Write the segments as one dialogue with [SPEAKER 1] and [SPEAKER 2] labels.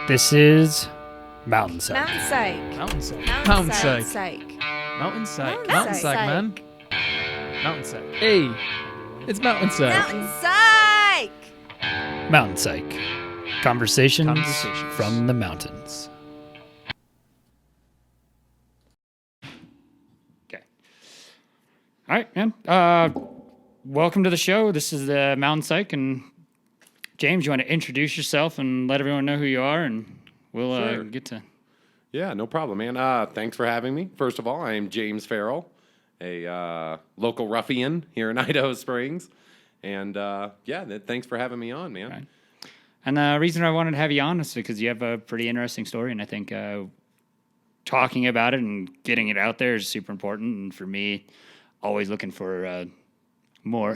[SPEAKER 1] This is Mountain Psych.
[SPEAKER 2] Mountain Psych.
[SPEAKER 3] Mountain Psych.
[SPEAKER 2] Mountain
[SPEAKER 3] Psych.
[SPEAKER 2] Psych.
[SPEAKER 3] Mountain Psych.
[SPEAKER 2] Mountain Psych.
[SPEAKER 3] man. Mountain Psych. Hey, it's Mountain Psych.
[SPEAKER 2] Mountain Psych.
[SPEAKER 1] Mountain Psych. Conversations
[SPEAKER 3] Conversations.
[SPEAKER 1] from the mountains. Okay. All right, man. Welcome to the show. This is the Mountain Psych, and James, you want to introduce yourself and let everyone know who you are, and we'll
[SPEAKER 4] Sure.
[SPEAKER 1] get to.
[SPEAKER 4] Yeah, no problem, man. Thanks for having me. First of all, I am James Farrell, a local ruffian here in Idaho Springs. And thanks for having me on, man.
[SPEAKER 1] Right. And the reason I wanted to have you on is because you have a pretty interesting story, and I think talking about it and getting it out there is super important. And for me, always looking for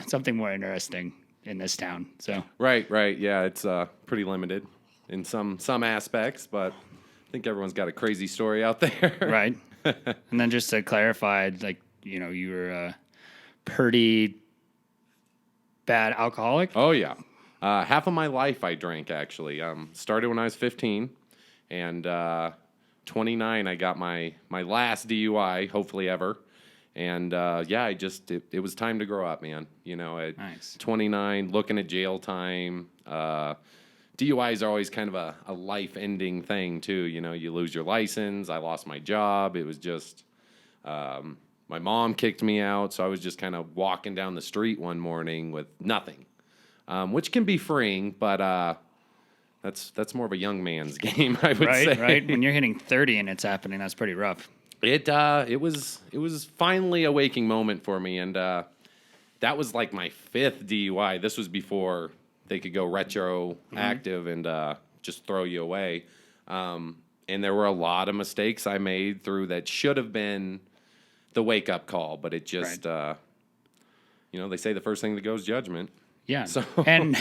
[SPEAKER 1] something more interesting in this town. So
[SPEAKER 4] Right. Yeah, it's pretty limited in some aspects, but I think everyone's got a crazy story out there.
[SPEAKER 1] right. And then just to clarify, like you were a pretty bad alcoholic.
[SPEAKER 4] Oh, yeah. Half of my life I drank, actually. Started when I was 15, and 29 I got my last DUI, hopefully ever. And it was time to grow up, man. At
[SPEAKER 1] Nice.
[SPEAKER 4] 29, looking at jail time. DUIs are always kind of a life-ending thing, too. You lose your license. I lost my job. It was just, my mom kicked me out, so I was just kind of walking down the street one morning with nothing, which can be freeing, but that's more of a young man's game, I would say.
[SPEAKER 1] Right. When you're hitting 30 and it's happening, that's pretty rough.
[SPEAKER 4] It was finally a waking moment for me, and that was like my 5th DUI. This was before they could go retroactive and just throw you away. And there were a lot of mistakes I made through that should have been the wake up call, but it just they say the first thing that goes judgment.
[SPEAKER 1] Yeah.
[SPEAKER 4] So
[SPEAKER 1] And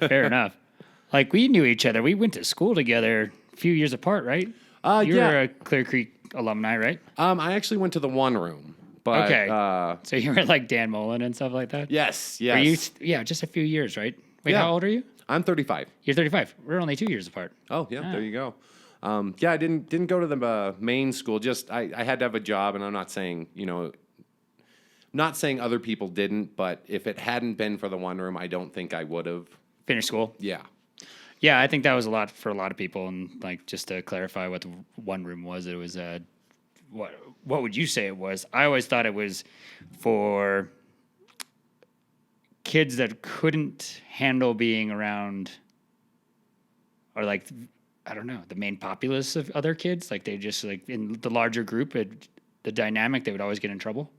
[SPEAKER 1] fair enough. Like, we knew each other. We went to school together a few years apart, right? You
[SPEAKER 4] yeah.
[SPEAKER 1] were a Clear Creek alumni, right?
[SPEAKER 4] I actually went to the one room, but
[SPEAKER 1] Okay. So you were like Dan Mullen and stuff like that?
[SPEAKER 4] yes.
[SPEAKER 1] Were you, just a few years, right? Wait,
[SPEAKER 4] Yeah.
[SPEAKER 1] how old are you?
[SPEAKER 4] I'm 35.
[SPEAKER 1] You're 35. We're only 2 years apart.
[SPEAKER 4] Oh, yeah,
[SPEAKER 1] Ah.
[SPEAKER 4] there you go. I didn't go to the main school. Just I had to have a job, and I'm not saying other people didn't, but if it hadn't been for the one room, I don't think I would have.
[SPEAKER 1] Finished school?
[SPEAKER 4] Yeah.
[SPEAKER 1] Yeah, I think that was a lot for a lot of people. And like, just to clarify what the one room was, it was what would you say it was? I always thought it was for kids that couldn't handle being around, or like, I don't know, the main populace of other kids. Like, they just, like, in the larger group, the dynamic, they would always get in trouble.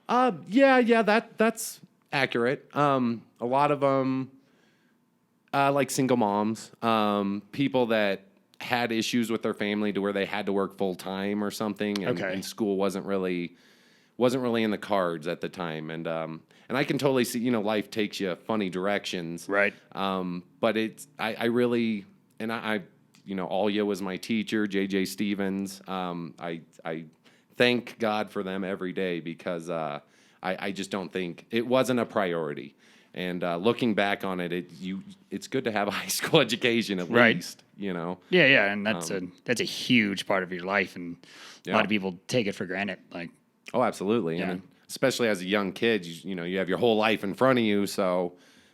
[SPEAKER 4] That's accurate. A lot of them, like single moms, people that had issues with their family to where they had to work full time or something, and school wasn't really in the cards at the time, and I can totally see, life takes you funny directions,
[SPEAKER 1] Right.
[SPEAKER 4] But I really, and I Alya was my teacher, JJ Stevens. I thank God for them every day, because I just don't think it wasn't a priority. And looking back on it, it's good to have a high school education at
[SPEAKER 1] Right.
[SPEAKER 4] least,
[SPEAKER 1] Yeah, and that's a huge part of your life, and a lot
[SPEAKER 4] Yeah.
[SPEAKER 1] of people take it for granted. Like,
[SPEAKER 4] Oh, absolutely.
[SPEAKER 1] Yeah.
[SPEAKER 4] And especially as a young kid, you have your whole life in front of you, so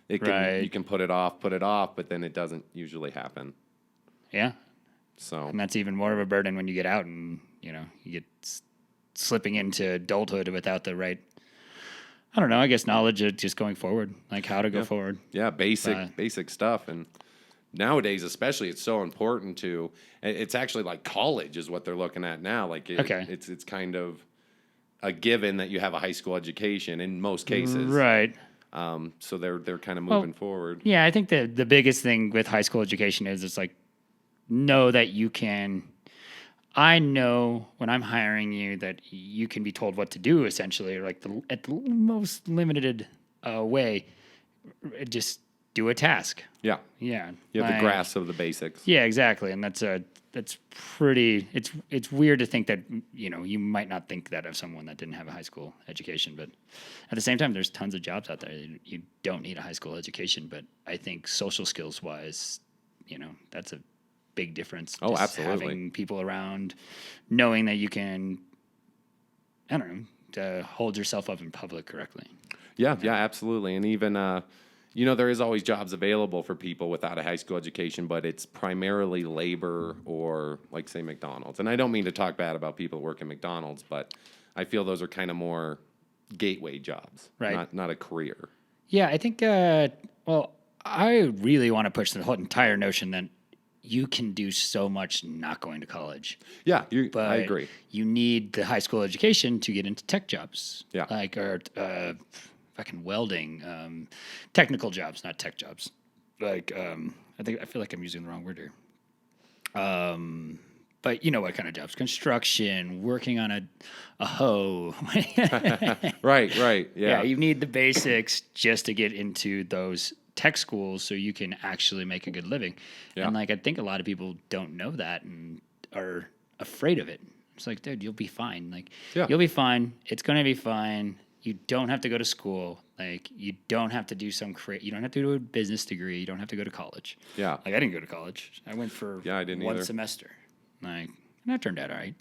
[SPEAKER 4] you can put it off, but then it doesn't usually happen.
[SPEAKER 1] yeah,
[SPEAKER 4] So
[SPEAKER 1] and that's even more of a burden when you get out and you get slipping into adulthood without the right, I don't know, I guess, knowledge of just going forward, like how to go forward.
[SPEAKER 4] yeah, basic stuff. And nowadays, especially, it's so important to. It's actually like college is what they're looking at now. Like it's kind of a given that you have a high school education in most cases,
[SPEAKER 1] Right.
[SPEAKER 4] So they're kind of moving forward.
[SPEAKER 1] Yeah, I think the biggest thing with high school education is it's like, know that you can. I know when I'm hiring you that you can be told what to do, essentially, or like at the most limited way, just do a task.
[SPEAKER 4] Yeah,
[SPEAKER 1] Yeah,
[SPEAKER 4] you have
[SPEAKER 1] like,
[SPEAKER 4] the grasp of the basics.
[SPEAKER 1] Yeah, exactly, and that's pretty. It's weird to think that you might not think that of someone that didn't have a high school education, but at the same time, there's tons of jobs out there. You don't need a high school education, but I think social skills wise, that's a big difference.
[SPEAKER 4] Oh,
[SPEAKER 1] Just
[SPEAKER 4] absolutely.
[SPEAKER 1] Having people around, knowing that you can, I don't know, to hold yourself up in public correctly.
[SPEAKER 4] Yeah, absolutely. And even, there is always jobs available for people without a high school education, but it's primarily labor or, like, say, McDonald's. And I don't mean to talk bad about people who work in McDonald's, but I feel those are kind of more gateway jobs,
[SPEAKER 1] Right.
[SPEAKER 4] not a career.
[SPEAKER 1] Yeah, I think, I really want to push the whole entire notion that you can do so much not going to college.
[SPEAKER 4] Yeah,
[SPEAKER 1] But
[SPEAKER 4] I agree.
[SPEAKER 1] you need the high school education to get into tech jobs.
[SPEAKER 4] Yeah.
[SPEAKER 1] Like, or fucking welding, technical jobs, not tech jobs. Like, I feel like I'm using the wrong word here. But you know what kind of jobs? Construction, working on a hoe.
[SPEAKER 4] Right,
[SPEAKER 1] Yeah,
[SPEAKER 4] yeah.
[SPEAKER 1] you need the basics just to get into those tech schools so you can actually make a good living.
[SPEAKER 4] Yeah.
[SPEAKER 1] And like I think a lot of people don't know that and are afraid of it. It's like, dude, you'll be fine. Like
[SPEAKER 4] Yeah.
[SPEAKER 1] you'll be fine. It's going to be fine. You don't have to go to school. Like you don't have to do you don't have to do a business degree. You don't have to go to college.
[SPEAKER 4] Yeah.
[SPEAKER 1] Like I didn't go to college. I went for
[SPEAKER 4] I didn't
[SPEAKER 1] one
[SPEAKER 4] either.
[SPEAKER 1] semester. Like and that turned out all right.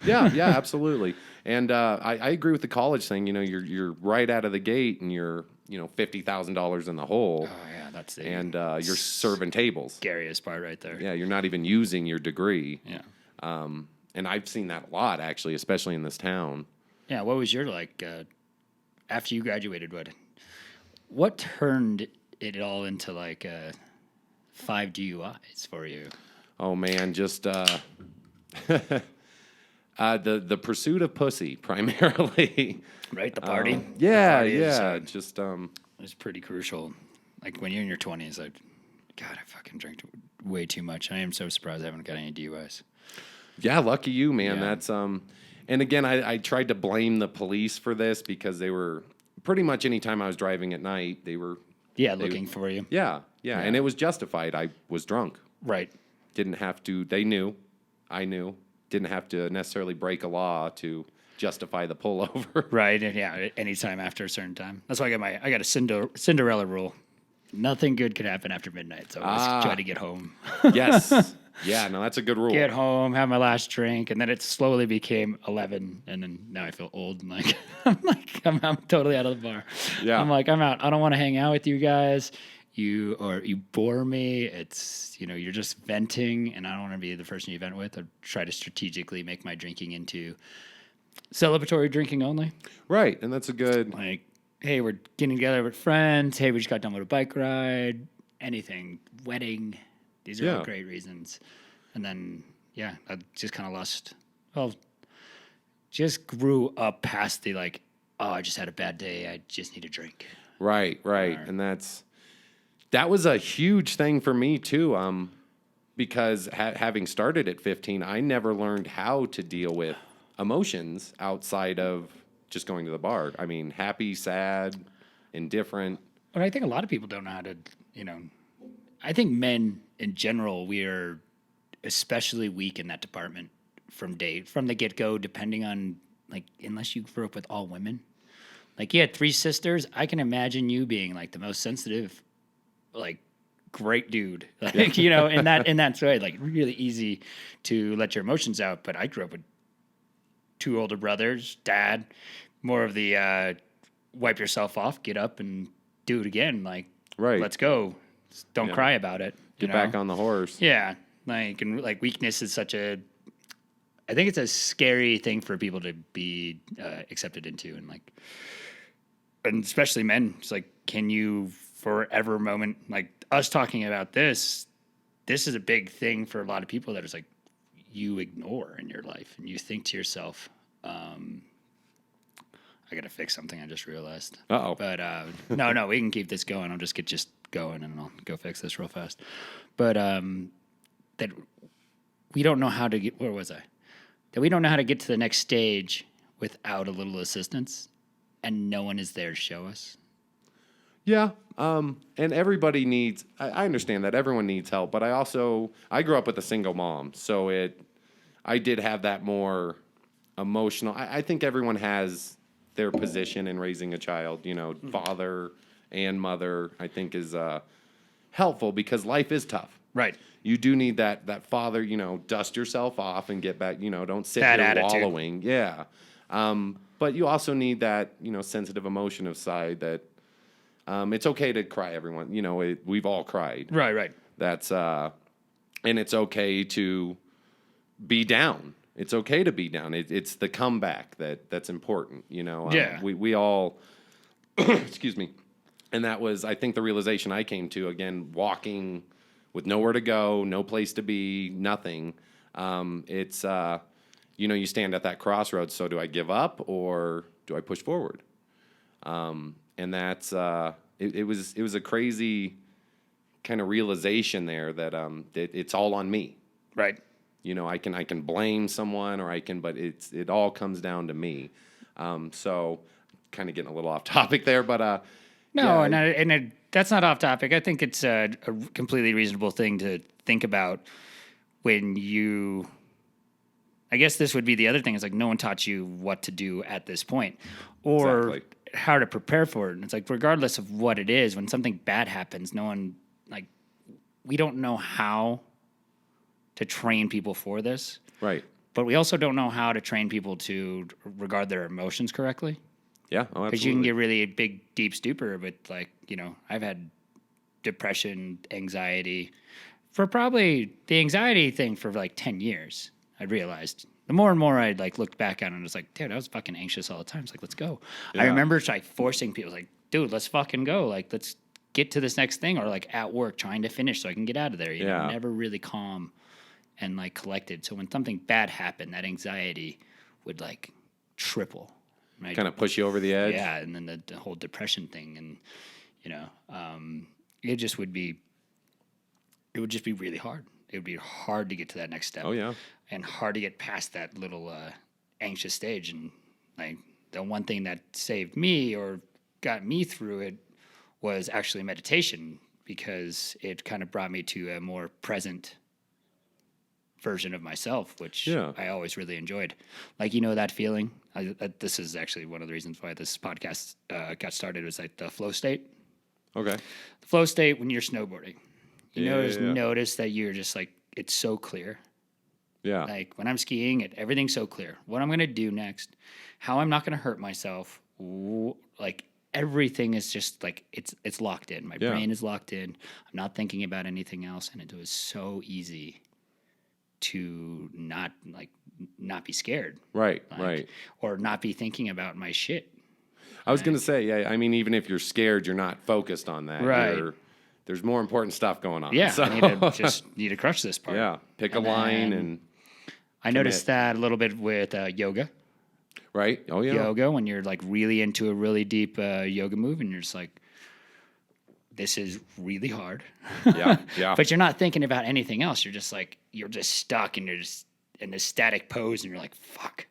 [SPEAKER 4] Yeah, absolutely. And I agree with the college thing. You're right out of the gate, and you're $50,000 in the hole,
[SPEAKER 1] Oh yeah, that's the
[SPEAKER 4] and you're serving tables.
[SPEAKER 1] scariest part right there.
[SPEAKER 4] Yeah, you're not even using your degree.
[SPEAKER 1] Yeah.
[SPEAKER 4] And I've seen that a lot, actually, especially in this town.
[SPEAKER 1] Yeah, what was your after you graduated? What turned it all into 5 DUIs for you?
[SPEAKER 4] Oh man, just the pursuit of pussy primarily.
[SPEAKER 1] Right, the party.
[SPEAKER 4] Yeah,
[SPEAKER 1] The party
[SPEAKER 4] yeah,
[SPEAKER 1] is,
[SPEAKER 4] just
[SPEAKER 1] it's pretty crucial. Like when you're in your 20s, God, I fucking drank way too much. I am so surprised I haven't got any DUIs.
[SPEAKER 4] yeah. Lucky you, man.
[SPEAKER 1] Yeah.
[SPEAKER 4] That's And again, I tried to blame the police for this because they were pretty much anytime I was driving at night, they were.
[SPEAKER 1] Yeah, looking for you.
[SPEAKER 4] Yeah, and it was justified. I was drunk.
[SPEAKER 1] Right.
[SPEAKER 4] Didn't have to. They knew. I knew. Didn't have to necessarily break a law to justify the pullover.
[SPEAKER 1] Right. And yeah, anytime after a certain time. That's why I got a Cinderella rule. Nothing good could happen after midnight. So I always try to get home.
[SPEAKER 4] Yes. Yeah, no, that's a good rule.
[SPEAKER 1] Get home, have my last drink, and then it slowly became 11, and then now I feel old and I'm totally out of the bar.
[SPEAKER 4] Yeah.
[SPEAKER 1] I'm like, I'm out. I don't want to hang out with you guys. You bore me. It's you're just venting, and I don't want to be the person you vent with. I try to strategically make my drinking into celebratory drinking only.
[SPEAKER 4] Right, and that's a good.
[SPEAKER 1] Like, hey, we're getting together with friends. Hey, we just got done with a bike ride. Anything, wedding. These are all great reasons. And then, yeah, I just kind of just grew up past the I just had a bad day. I just need a drink.
[SPEAKER 4] Right, and that was a huge thing for me too. Because having started at 15, I never learned how to deal with emotions outside of just going to the bar. I mean, happy, sad, indifferent.
[SPEAKER 1] But I think a lot of people don't know how to, I think men in general, we are especially weak in that department from the get-go, depending on, unless you grew up with all women. Like, you had 3 sisters. I can imagine you being, the most sensitive, great dude. In that way, really easy to let your emotions out. But I grew up with 2 older brothers, dad, more of the wipe yourself off, get up and do it again.
[SPEAKER 4] Right.
[SPEAKER 1] Let's go. Don't cry about it.
[SPEAKER 4] Get back on the horse.
[SPEAKER 1] Yeah. Weakness is I think it's a scary thing for people to be accepted into. And especially men. It's can you forever moment, us talking about this is a big thing for a lot of people that is you ignore in your life. And you think to yourself, I got to fix something I just realized.
[SPEAKER 4] Uh-oh.
[SPEAKER 1] But no, we can keep this going. I'll just going and I'll go fix this real fast. But that we don't know how to get, where was I? That we don't know how to get to the next stage without a little assistance, and no one is there to show us.
[SPEAKER 4] Yeah. And everybody needs, I understand that everyone needs help, but I grew up with a single mom. So I did have that more emotional, I think everyone has their position in raising a child, father and mother, I think is helpful because life is tough.
[SPEAKER 1] Right.
[SPEAKER 4] You do need that father, dust yourself off and get back, don't sit
[SPEAKER 1] Bad
[SPEAKER 4] here
[SPEAKER 1] attitude.
[SPEAKER 4] wallowing. Yeah. But you also need that, sensitive emotion of side that it's okay to cry, everyone. We've all cried.
[SPEAKER 1] Right.
[SPEAKER 4] That's and it's okay to be down. It's okay to be down. It's the comeback that's important.
[SPEAKER 1] Yeah.
[SPEAKER 4] We all excuse me. And that was, I think, the realization I came to, again, walking with nowhere to go, no place to be, nothing. It's you stand at that crossroads. So do I give up or do I push forward? And that's it was a crazy kind of realization there that it's all on me.
[SPEAKER 1] Right.
[SPEAKER 4] I can blame someone or but it all comes down to me. So kind of getting a little off topic there, but
[SPEAKER 1] No,
[SPEAKER 4] yeah,
[SPEAKER 1] that's not off topic. I think it's a completely reasonable thing to think about when you. I guess this would be the other thing. Is like no one taught you what to do at this point, or
[SPEAKER 4] Exactly.
[SPEAKER 1] how to prepare for it. And it's like regardless of what it is, when something bad happens, no one we don't know how to train people for this,
[SPEAKER 4] right.
[SPEAKER 1] but we also don't know how to train people to regard their emotions correctly.
[SPEAKER 4] Yeah, oh,
[SPEAKER 1] Because you can
[SPEAKER 4] absolutely.
[SPEAKER 1] get really big, deep stupor, but I've had depression, anxiety for probably the anxiety thing for like 10 years. I realized the more and more I looked back on it, I was like, dude, I was fucking anxious all the time. It's like, let's go. I
[SPEAKER 4] Yeah.
[SPEAKER 1] remember forcing people like, dude, let's fucking go. Let's get to this next thing, or at work trying to finish so I can get out of there.
[SPEAKER 4] Yeah.
[SPEAKER 1] Never really calm and collected. So when something bad happened, that anxiety would triple. Right?
[SPEAKER 4] Kind of push you over the edge.
[SPEAKER 1] Yeah, and then the whole depression thing, and it just would be. It would just be really hard. It would be hard to get to that next step.
[SPEAKER 4] Oh, yeah.
[SPEAKER 1] And hard to get past that little anxious stage. And the one thing that saved me or got me through it was actually meditation, because it kind of brought me to a more present version of myself, which
[SPEAKER 4] Yeah.
[SPEAKER 1] I always really enjoyed. That feeling. This is actually one of the reasons why this podcast got started, was the flow state.
[SPEAKER 4] Okay.
[SPEAKER 1] The flow state when you're snowboarding. You
[SPEAKER 4] Yeah.
[SPEAKER 1] notice that you're just it's so clear.
[SPEAKER 4] Yeah.
[SPEAKER 1] When I'm skiing, everything's so clear. What I'm going to do next, how I'm not going to hurt myself. Everything is just it's locked in. My
[SPEAKER 4] Yeah.
[SPEAKER 1] brain is locked in. I'm not thinking about anything else. And it was so easy to not be scared.
[SPEAKER 4] Right. Right.
[SPEAKER 1] Or not be thinking about my shit.
[SPEAKER 4] I was gonna say, yeah. I mean, even if you're scared, you're not focused on that.
[SPEAKER 1] Right.
[SPEAKER 4] There's more important stuff going on.
[SPEAKER 1] Yeah,
[SPEAKER 4] So,
[SPEAKER 1] I need to crush this part.
[SPEAKER 4] yeah. Pick a
[SPEAKER 1] And
[SPEAKER 4] line
[SPEAKER 1] then
[SPEAKER 4] and
[SPEAKER 1] I noticed that a little bit with yoga.
[SPEAKER 4] right. Oh yeah.
[SPEAKER 1] Yoga, when you're really into a really deep yoga move, and you're just this is really hard.
[SPEAKER 4] Yeah. Yeah.
[SPEAKER 1] But you're not thinking about anything else. You're just you're just stuck, and you're just in this static pose, and you're like, fuck.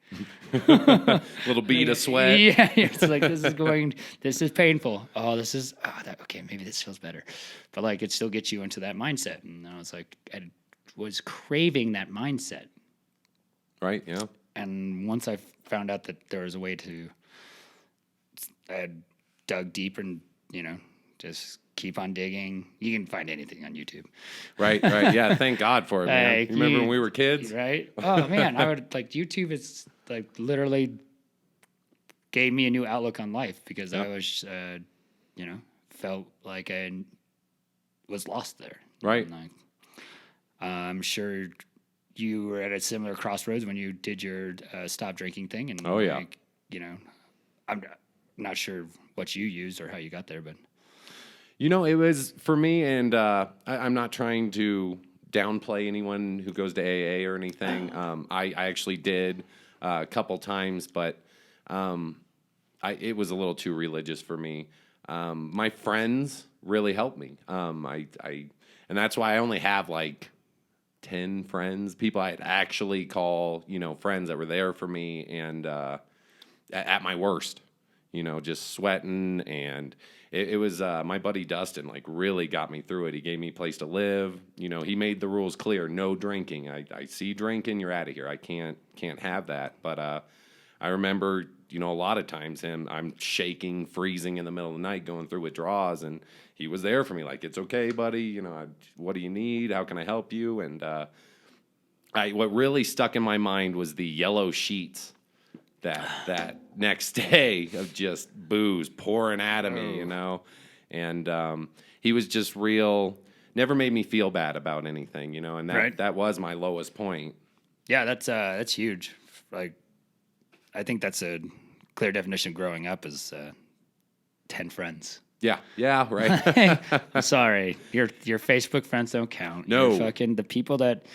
[SPEAKER 4] Little bead of sweat.
[SPEAKER 1] Yeah, it's this is painful. Okay, maybe this feels better. But it still gets you into that mindset. And I was I was craving that mindset.
[SPEAKER 4] Right. Yeah.
[SPEAKER 1] And once I found out that there was a way to, I dug deeper and, just keep on digging. You can find anything on YouTube.
[SPEAKER 4] Right. Right. Yeah. Thank God for it, man. You remember when we were kids?
[SPEAKER 1] Right? Oh, man. I would YouTube is literally gave me a new outlook on life, because I was, felt like I was lost there.
[SPEAKER 4] Right.
[SPEAKER 1] And, I'm sure you were at a similar crossroads when you did your stop drinking thing. And
[SPEAKER 4] Oh, yeah.
[SPEAKER 1] I'm not sure what you used or how you got there, but
[SPEAKER 4] It was for me, and I'm not trying to downplay anyone who goes to AA or anything. I actually did a couple times, but it was a little too religious for me. My friends really helped me. And that's why I only have 10 friends, people I'd actually call, friends that were there for me, and at my worst, just sweating. And it was my buddy Dustin, really got me through it. He gave me a place to live. He made the rules clear: no drinking. I see drinking, you're out of here. I can't have that. But I remember a lot of times I'm shaking, freezing in the middle of the night, going through withdrawals, and he was there for me, like, it's okay, buddy. What do you need? How can I help you? And what really stuck in my mind was the yellow sheets that next day of just booze pouring out of me, and he was just real. Never made me feel bad about anything, and that was my lowest point.
[SPEAKER 1] Yeah, that's huge. Like, I think that's a clear definition of growing up is 10 friends.
[SPEAKER 4] Yeah, right.
[SPEAKER 1] I'm sorry, your Facebook friends don't count.
[SPEAKER 4] No.
[SPEAKER 1] The people that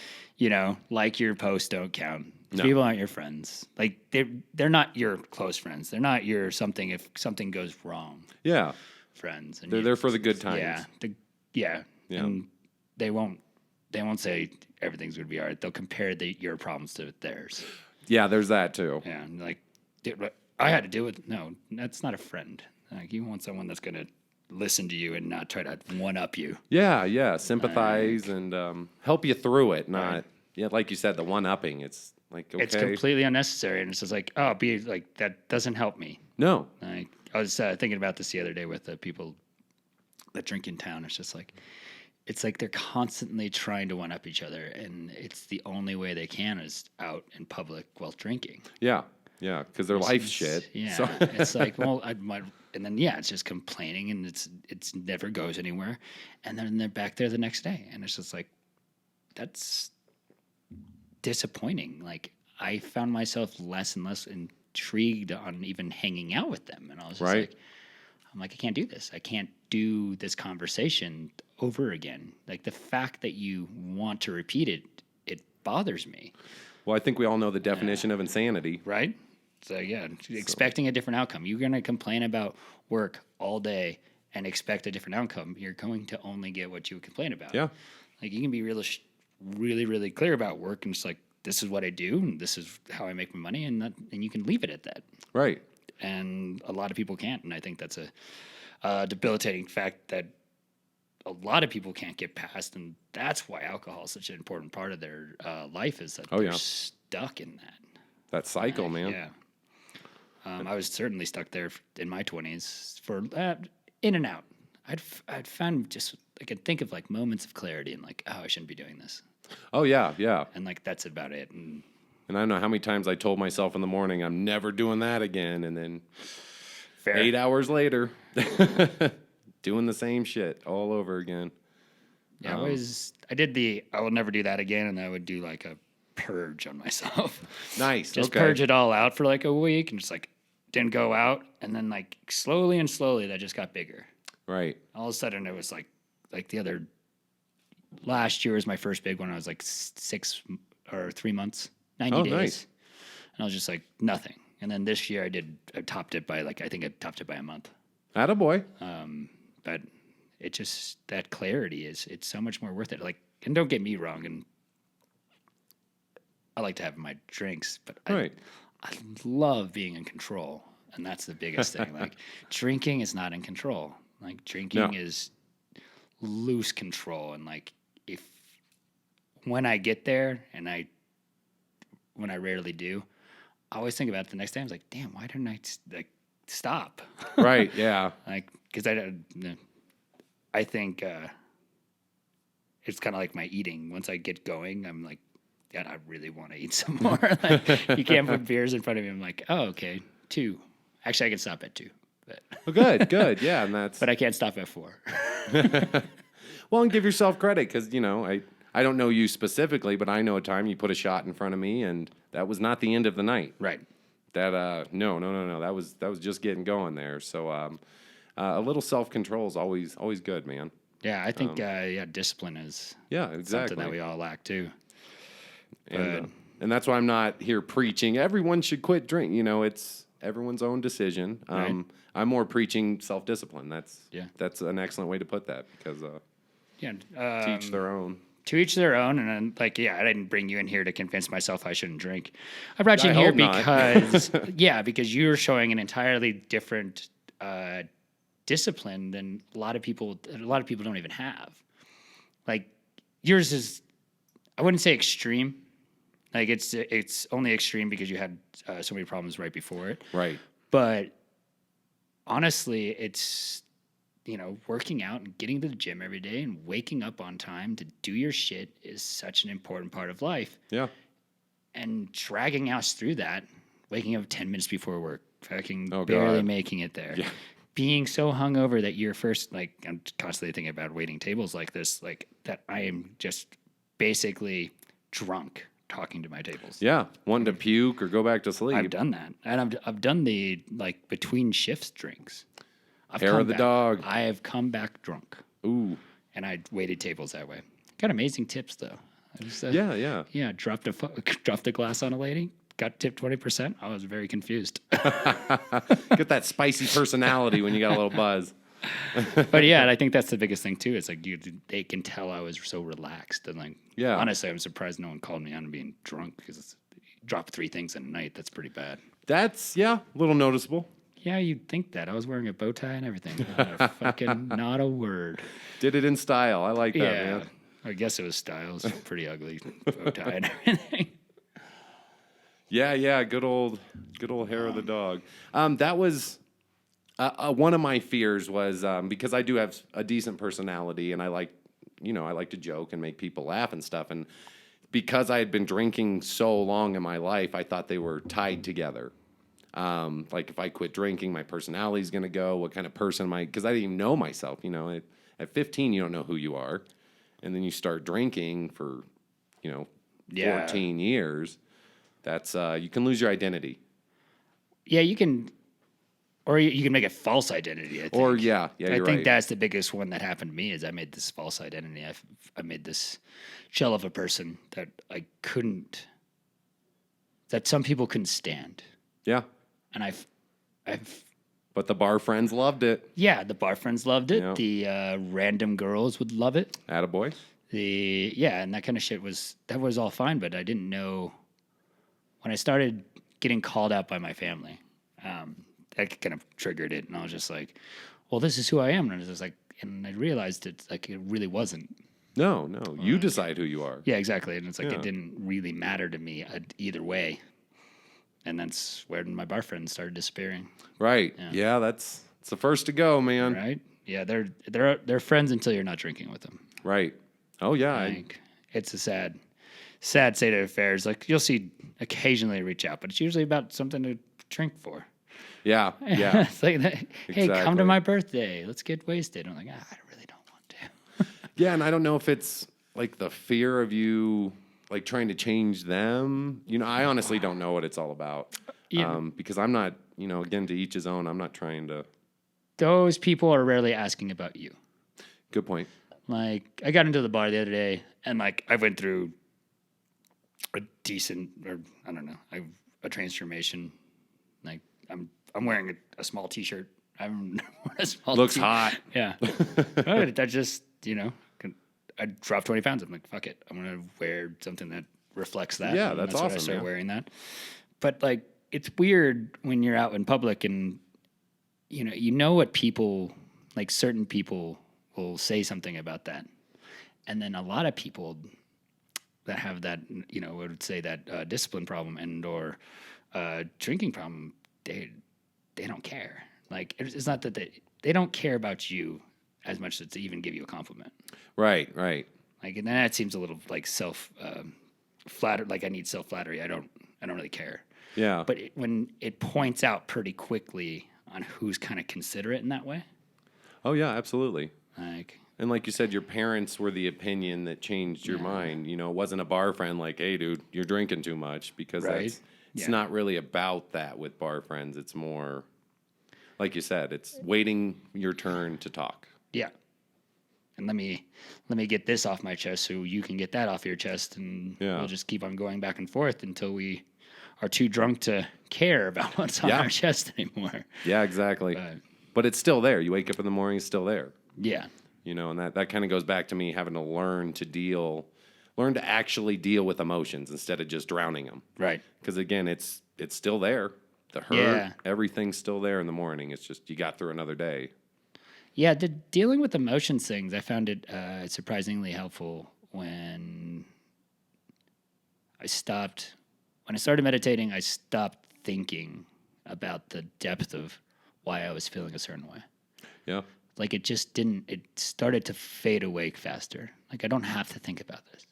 [SPEAKER 1] like your post don't count.
[SPEAKER 4] No.
[SPEAKER 1] People aren't your friends. Like they're not your close friends. They're not your something if something goes wrong.
[SPEAKER 4] Yeah,
[SPEAKER 1] Friends. And
[SPEAKER 4] they're there for the good times.
[SPEAKER 1] Yeah.
[SPEAKER 4] Yeah.
[SPEAKER 1] And they won't say everything's going to be all right. They'll compare your problems to theirs.
[SPEAKER 4] Yeah, there's that too.
[SPEAKER 1] Yeah, and like, dude, I had to deal with. No, that's not a friend. Like, you want someone that's going to listen to you and not try to one up you.
[SPEAKER 4] Yeah, sympathize and help you through it. Not, like you said, the one upping. It's like, okay,
[SPEAKER 1] It's completely unnecessary, and it's just like, oh, be like that doesn't help me.
[SPEAKER 4] No,
[SPEAKER 1] Like, I was thinking about this the other day with the people that drink in town. It's just like, it's like they're constantly trying to one up each other, and it's the only way they can is out in public while drinking.
[SPEAKER 4] yeah, because their life's shit.
[SPEAKER 1] Yeah,
[SPEAKER 4] So.
[SPEAKER 1] it's like, well, and then it's just complaining, and it's never goes anywhere, and then they're back there the next day, and it's just like, that's disappointing. Like, I found myself less and less intrigued on even hanging out with them, and I was just like, I can't do this. I can't do this conversation over again. Like, the fact that you want to repeat it bothers me.
[SPEAKER 4] Well, I think we all know the definition of insanity.
[SPEAKER 1] Right? So, expecting a different outcome. You're going to complain about work all day and expect a different outcome. You're going to only get what you complain about.
[SPEAKER 4] Yeah.
[SPEAKER 1] Like, you can be really, really clear about work, and it's like, this is what I do, and this is how I make my money, and you can leave it at that.
[SPEAKER 4] Right.
[SPEAKER 1] And a lot of people can't, and I think that's a debilitating fact that a lot of people can't get past, and that's why alcohol is such an important part of their life, is that they're stuck in
[SPEAKER 4] that cycle, man.
[SPEAKER 1] Yeah. I was certainly stuck there in my 20s for in and out. I'd found just, I could think of like moments of clarity and like, oh, I shouldn't be doing this.
[SPEAKER 4] Oh, yeah.
[SPEAKER 1] And like, that's about it. And
[SPEAKER 4] I don't know how many times I told myself in the morning, I'm never doing that again. And then 8 hours later, doing the same shit all over again.
[SPEAKER 1] Yeah, I did I will never do that again. And I would do like a purge on myself.
[SPEAKER 4] Nice.
[SPEAKER 1] Just purge it all out for like a week and just like didn't go out. And then like slowly that just got bigger.
[SPEAKER 4] Right.
[SPEAKER 1] All of a sudden it was like last year was my first big one. I was like 6 or 3 months, 90 days.
[SPEAKER 4] Nice.
[SPEAKER 1] And I was just like nothing. And then this year I topped it by a month.
[SPEAKER 4] Attaboy.
[SPEAKER 1] But it just, that clarity it's so much more worth it. Like, and don't get me wrong. And I like to have my drinks, but I love being in control. And that's the biggest thing. Like, drinking is not in control. Like, drinking is loose control. And like, when I get there, and when I rarely do, I always think about it the next day. I was like, damn, why didn't I stop?
[SPEAKER 4] Right. Yeah.
[SPEAKER 1] Like, because I think it's kind of like my eating. Once I get going, I'm like, God, I really want to eat some more. Like, you can't put beers in front of me. I'm like, oh, okay, 2. Actually, I can stop at 2. But
[SPEAKER 4] Well, good. Yeah, and that's.
[SPEAKER 1] But I can't stop at 4.
[SPEAKER 4] Well, and give yourself credit, because I don't know you specifically, but I know a time you put a shot in front of me, and that was not the end of the night.
[SPEAKER 1] Right.
[SPEAKER 4] That no. That was just getting going there. So a little self-control is always good, man.
[SPEAKER 1] Yeah, I think discipline is
[SPEAKER 4] exactly
[SPEAKER 1] something that we all lack too.
[SPEAKER 4] And that's why I'm not here preaching everyone should quit drinking. It's everyone's own decision.
[SPEAKER 1] Right.
[SPEAKER 4] I'm more preaching self-discipline. That's an excellent way to put that, because to each their own.
[SPEAKER 1] To each their own, and then, like, I didn't bring you in here to convince myself I shouldn't drink. I brought you in here because, because you're showing an entirely different discipline than a lot of people don't even have. Like, yours is, I wouldn't say extreme, Like it's only extreme because you had so many problems right before it.
[SPEAKER 4] Right.
[SPEAKER 1] But honestly, it's working out and getting to the gym every day and waking up on time to do your shit is such an important part of life.
[SPEAKER 4] Yeah.
[SPEAKER 1] And dragging us through that, waking up 10 minutes before work, fucking
[SPEAKER 4] Oh,
[SPEAKER 1] barely
[SPEAKER 4] God.
[SPEAKER 1] making it there.
[SPEAKER 4] Yeah.
[SPEAKER 1] Being so hungover that you're first, like, I'm constantly thinking about waiting tables like this, like that I am just basically drunk talking to my tables.
[SPEAKER 4] Yeah. Wanting to puke or go back to sleep.
[SPEAKER 1] I've done that. And I've done the, like, between shifts drinks.
[SPEAKER 4] Hair of the dog.
[SPEAKER 1] I have come back drunk.
[SPEAKER 4] Ooh.
[SPEAKER 1] And I waited tables that way. Got amazing tips, though. I just,
[SPEAKER 4] Yeah.
[SPEAKER 1] Yeah, dropped a glass on a lady, got tipped 20%. I was very confused.
[SPEAKER 4] Get that spicy personality when you got a little buzz.
[SPEAKER 1] But yeah, and I think that's the biggest thing too. It's like they can tell I was so relaxed and like.
[SPEAKER 4] Yeah.
[SPEAKER 1] Honestly, I'm surprised no one called me on being drunk because drop 3 things in a night. That's pretty bad.
[SPEAKER 4] That's, a little noticeable.
[SPEAKER 1] Yeah, you'd think that. I was wearing a bow tie and everything. Not a word.
[SPEAKER 4] Did it in style. I like that,
[SPEAKER 1] Yeah,
[SPEAKER 4] man.
[SPEAKER 1] I guess it was styles. Pretty ugly bow tie and everything.
[SPEAKER 4] Yeah. Good old hair of the dog. That was one of my fears was because I do have a decent personality and I like to joke and make people laugh and stuff. And because I had been drinking so long in my life, I thought they were tied together. Like if I quit drinking, my personality is going to go. What kind of person am I? Because I didn't even know myself. At 15, you don't know who you are. And then you start drinking for, 14 years. That's you can lose your identity.
[SPEAKER 1] Yeah, you can, or you can make a false identity. I think.
[SPEAKER 4] Or you're
[SPEAKER 1] I think
[SPEAKER 4] right.
[SPEAKER 1] that's the biggest one that happened to me is I made this false identity. I made this shell of a person that that some people couldn't stand,
[SPEAKER 4] Yeah.
[SPEAKER 1] and I've
[SPEAKER 4] But the bar friends loved it.
[SPEAKER 1] yeah, the bar friends loved it.
[SPEAKER 4] Yeah.
[SPEAKER 1] The random girls would love it.
[SPEAKER 4] Attaboy.
[SPEAKER 1] And that kind of shit was all fine, but I didn't know when I started getting called out by my family. That kind of triggered it, and I was just like, "Well, this is who I am." And I was just like, and I realized it really wasn't.
[SPEAKER 4] No. You decide who you are.
[SPEAKER 1] Yeah, exactly. And it's like
[SPEAKER 4] Yeah.
[SPEAKER 1] it didn't really matter to me either way. And that's where my bar friends started disappearing.
[SPEAKER 4] Right.
[SPEAKER 1] Yeah.
[SPEAKER 4] Yeah, it's the first to go, man.
[SPEAKER 1] Right? Yeah, they're friends until you're not drinking with them.
[SPEAKER 4] Right. Oh yeah.
[SPEAKER 1] Like it's a sad state of affairs. Like you'll see occasionally reach out, but it's usually about something to drink for.
[SPEAKER 4] Yeah.
[SPEAKER 1] It's like, hey, come
[SPEAKER 4] Exactly.
[SPEAKER 1] to my birthday. Let's get wasted. I'm like, I really don't want to.
[SPEAKER 4] Yeah, and I don't know if it's like the fear of you like trying to change them. I honestly don't know what it's all about.
[SPEAKER 1] Yeah.
[SPEAKER 4] Because I'm not, again, to each his own. I'm not trying to.
[SPEAKER 1] Those people are rarely asking about you.
[SPEAKER 4] Good point.
[SPEAKER 1] Like, I got into the bar the other day, and like I went through a decent, or I don't know, a transformation. Like I'm wearing a small T-shirt. I'm wearing a small.
[SPEAKER 4] Looks hot.
[SPEAKER 1] Yeah. But I just I dropped 20 pounds. I'm like, fuck it. I'm gonna wear something that reflects that.
[SPEAKER 4] Yeah,
[SPEAKER 1] And
[SPEAKER 4] that's
[SPEAKER 1] when I
[SPEAKER 4] awesome,
[SPEAKER 1] started
[SPEAKER 4] yeah.
[SPEAKER 1] wearing that. But like, it's weird when you're out in public and you know what people like. Certain people will say something about that, and then a lot of people that have that would say that discipline problem and or drinking problem. They don't care. Like it's not that they don't care about you as much as to even give you a compliment.
[SPEAKER 4] Right.
[SPEAKER 1] Like, and then that seems a little like self flatter. Like I need self flattery. I don't really care.
[SPEAKER 4] Yeah.
[SPEAKER 1] But when it points out pretty quickly on who's kind of considerate in that way.
[SPEAKER 4] Oh yeah, absolutely.
[SPEAKER 1] Like
[SPEAKER 4] And like you said, your parents were the opinion that changed your mind. It wasn't a bar friend like, hey, dude, you're drinking too much. Because
[SPEAKER 1] Right.
[SPEAKER 4] it's
[SPEAKER 1] Yeah.
[SPEAKER 4] not really about that with bar friends. It's more, like you said, it's waiting your turn to talk.
[SPEAKER 1] yeah. And let me get this off my chest so you can get that off your chest, and
[SPEAKER 4] Yeah.
[SPEAKER 1] we'll just keep on going back and forth until we are too drunk to care about what's on
[SPEAKER 4] Yeah.
[SPEAKER 1] our chest anymore.
[SPEAKER 4] Yeah, exactly. But it's still there. You wake up in the morning, it's still there.
[SPEAKER 1] Yeah.
[SPEAKER 4] And that kind of goes back to me having to learn to actually deal with emotions instead of just drowning them.
[SPEAKER 1] Right.
[SPEAKER 4] Because again, it's still there. The hurt,
[SPEAKER 1] Yeah.
[SPEAKER 4] everything's still there in the morning. It's just you got through another day.
[SPEAKER 1] Yeah, dealing with emotions things, I found it surprisingly helpful when when I started meditating, I stopped thinking about the depth of why I was feeling a certain way.
[SPEAKER 4] Yeah.
[SPEAKER 1] Like it just didn't, it started to fade away faster. Like I don't have to think about this.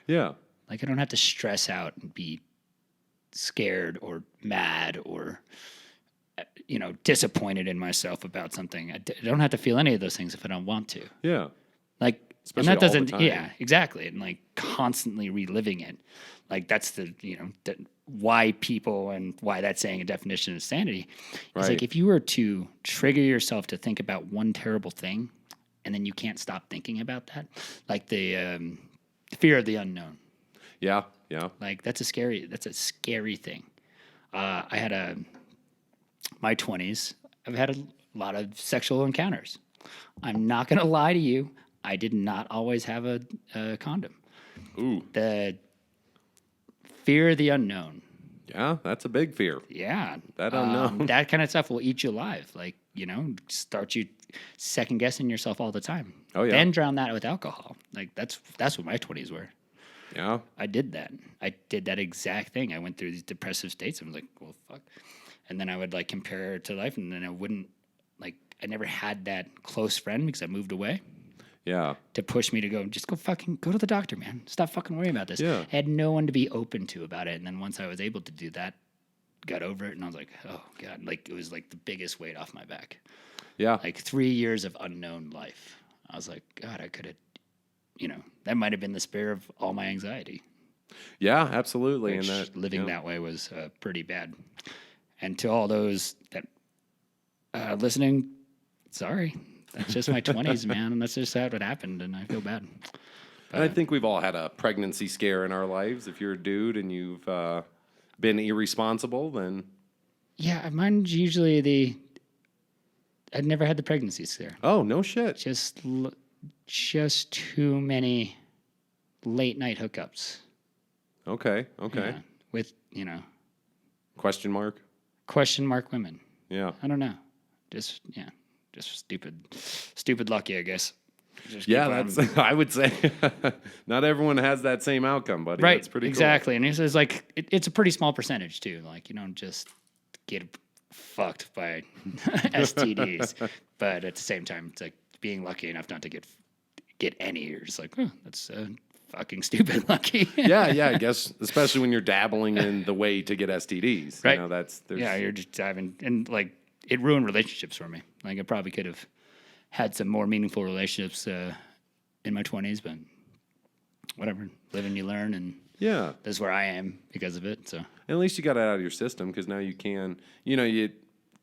[SPEAKER 4] Yeah.
[SPEAKER 1] Like I don't have to stress out and be scared or mad or, disappointed in myself about something. I don't have to feel any of those things if I don't want to.
[SPEAKER 4] Yeah.
[SPEAKER 1] Like,
[SPEAKER 4] Especially
[SPEAKER 1] and that
[SPEAKER 4] all the
[SPEAKER 1] doesn't,
[SPEAKER 4] time.
[SPEAKER 1] yeah, exactly. And like constantly reliving it. Like that's why people and why that's saying a definition of sanity. It's
[SPEAKER 4] Right.
[SPEAKER 1] like if you were to trigger yourself to think about one terrible thing and then you can't stop thinking about that, like the fear of the unknown.
[SPEAKER 4] Yeah. Yeah.
[SPEAKER 1] Like that's a scary thing. I had my 20s, I've had a lot of sexual encounters. I'm not going to lie to you. I did not always have a condom.
[SPEAKER 4] Ooh.
[SPEAKER 1] The fear of the unknown.
[SPEAKER 4] Yeah. That's a big fear.
[SPEAKER 1] Yeah.
[SPEAKER 4] That unknown.
[SPEAKER 1] That kind of stuff will eat you alive. Like, start you second guessing yourself all the time.
[SPEAKER 4] Oh, yeah.
[SPEAKER 1] Then drown that with alcohol. Like that's what my 20s were.
[SPEAKER 4] Yeah.
[SPEAKER 1] I did that. I did that exact thing. I went through these depressive states. I was like, well, fuck. And then I would like compare it to life, and then I never had that close friend because I moved away
[SPEAKER 4] Yeah.
[SPEAKER 1] to push me to go to the doctor, man. Stop fucking worrying about this.
[SPEAKER 4] Yeah.
[SPEAKER 1] I had no one to be open to about it. And then once I was able to do that, got over it, and I was like, oh God, like it was like the biggest weight off my back.
[SPEAKER 4] Yeah.
[SPEAKER 1] Like 3 years of unknown life. I was like, God, I could have, that might have been the spare of all my anxiety.
[SPEAKER 4] Yeah. Absolutely.
[SPEAKER 1] Which
[SPEAKER 4] And that
[SPEAKER 1] living that way was pretty bad. And to all those that listening, sorry, that's just my 20s, man, and that's just how it happened, and I feel bad.
[SPEAKER 4] And I think we've all had a pregnancy scare in our lives. If you're a dude and you've been irresponsible, then
[SPEAKER 1] Yeah, mine's usually I'd never had the pregnancy scare.
[SPEAKER 4] oh no shit.
[SPEAKER 1] Just too many late night hookups.
[SPEAKER 4] Okay.
[SPEAKER 1] Yeah, with
[SPEAKER 4] Question mark.
[SPEAKER 1] question mark women.
[SPEAKER 4] Yeah.
[SPEAKER 1] I don't know. Just stupid lucky, I guess. Just
[SPEAKER 4] Yeah,
[SPEAKER 1] keep
[SPEAKER 4] that's.
[SPEAKER 1] on-
[SPEAKER 4] I would say not everyone has that same outcome, buddy.
[SPEAKER 1] right.
[SPEAKER 4] That's pretty
[SPEAKER 1] exactly. And it's like it's a pretty small percentage too. Like you don't just get fucked by STDs, but at the same time, it's like being lucky enough not to get any. You're just like, oh, that's fucking stupid lucky.
[SPEAKER 4] Cool. Yeah. I guess especially when you're dabbling in the way to get STDs.
[SPEAKER 1] Right.
[SPEAKER 4] There's,
[SPEAKER 1] Yeah, you're just diving, and like it ruined relationships for me. Like I probably could have had some more meaningful relationships in my 20s, but whatever. Live and you learn, and
[SPEAKER 4] Yeah.
[SPEAKER 1] that's where I am because of it. So
[SPEAKER 4] At least you got it out of your system because now you can.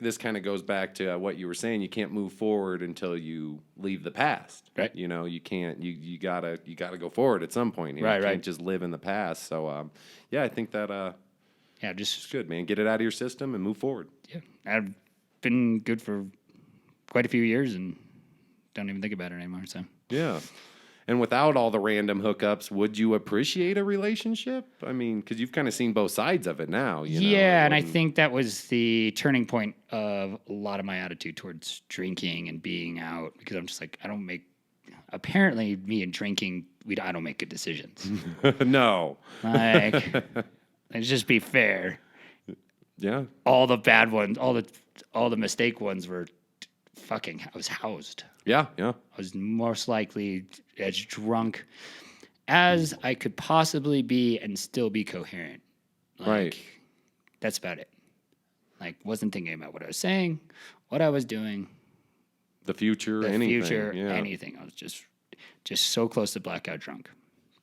[SPEAKER 4] This kind of goes back to what you were saying. You can't move forward until you leave the past.
[SPEAKER 1] Right.
[SPEAKER 4] You can't. You gotta go forward at some point.
[SPEAKER 1] Right,
[SPEAKER 4] You
[SPEAKER 1] right.
[SPEAKER 4] can't just live in the past. So I think that
[SPEAKER 1] yeah,
[SPEAKER 4] it's
[SPEAKER 1] just
[SPEAKER 4] good, man. Get it out of your system and move forward.
[SPEAKER 1] yeah. I've been good for quite a few years and don't even think about it anymore. So
[SPEAKER 4] Yeah. And without all the random hookups, would you appreciate a relationship? I mean, because you've kind of seen both sides of it now.
[SPEAKER 1] yeah, and I
[SPEAKER 4] and-
[SPEAKER 1] think that was the turning point of a lot of my attitude towards drinking and being out because I'm just like apparently me and drinking I don't make good decisions.
[SPEAKER 4] no.
[SPEAKER 1] Like let's just be fair.
[SPEAKER 4] Yeah.
[SPEAKER 1] All the bad ones, all the mistake ones were I was housed.
[SPEAKER 4] Yeah. Yeah.
[SPEAKER 1] I was most likely as drunk as I could possibly be and still be coherent. Like,
[SPEAKER 4] Right.
[SPEAKER 1] That's about it. Like, wasn't thinking about what I was saying, what I was doing,
[SPEAKER 4] The future.
[SPEAKER 1] the
[SPEAKER 4] anything.
[SPEAKER 1] future,
[SPEAKER 4] Yeah.
[SPEAKER 1] anything. I was just so close to blackout drunk.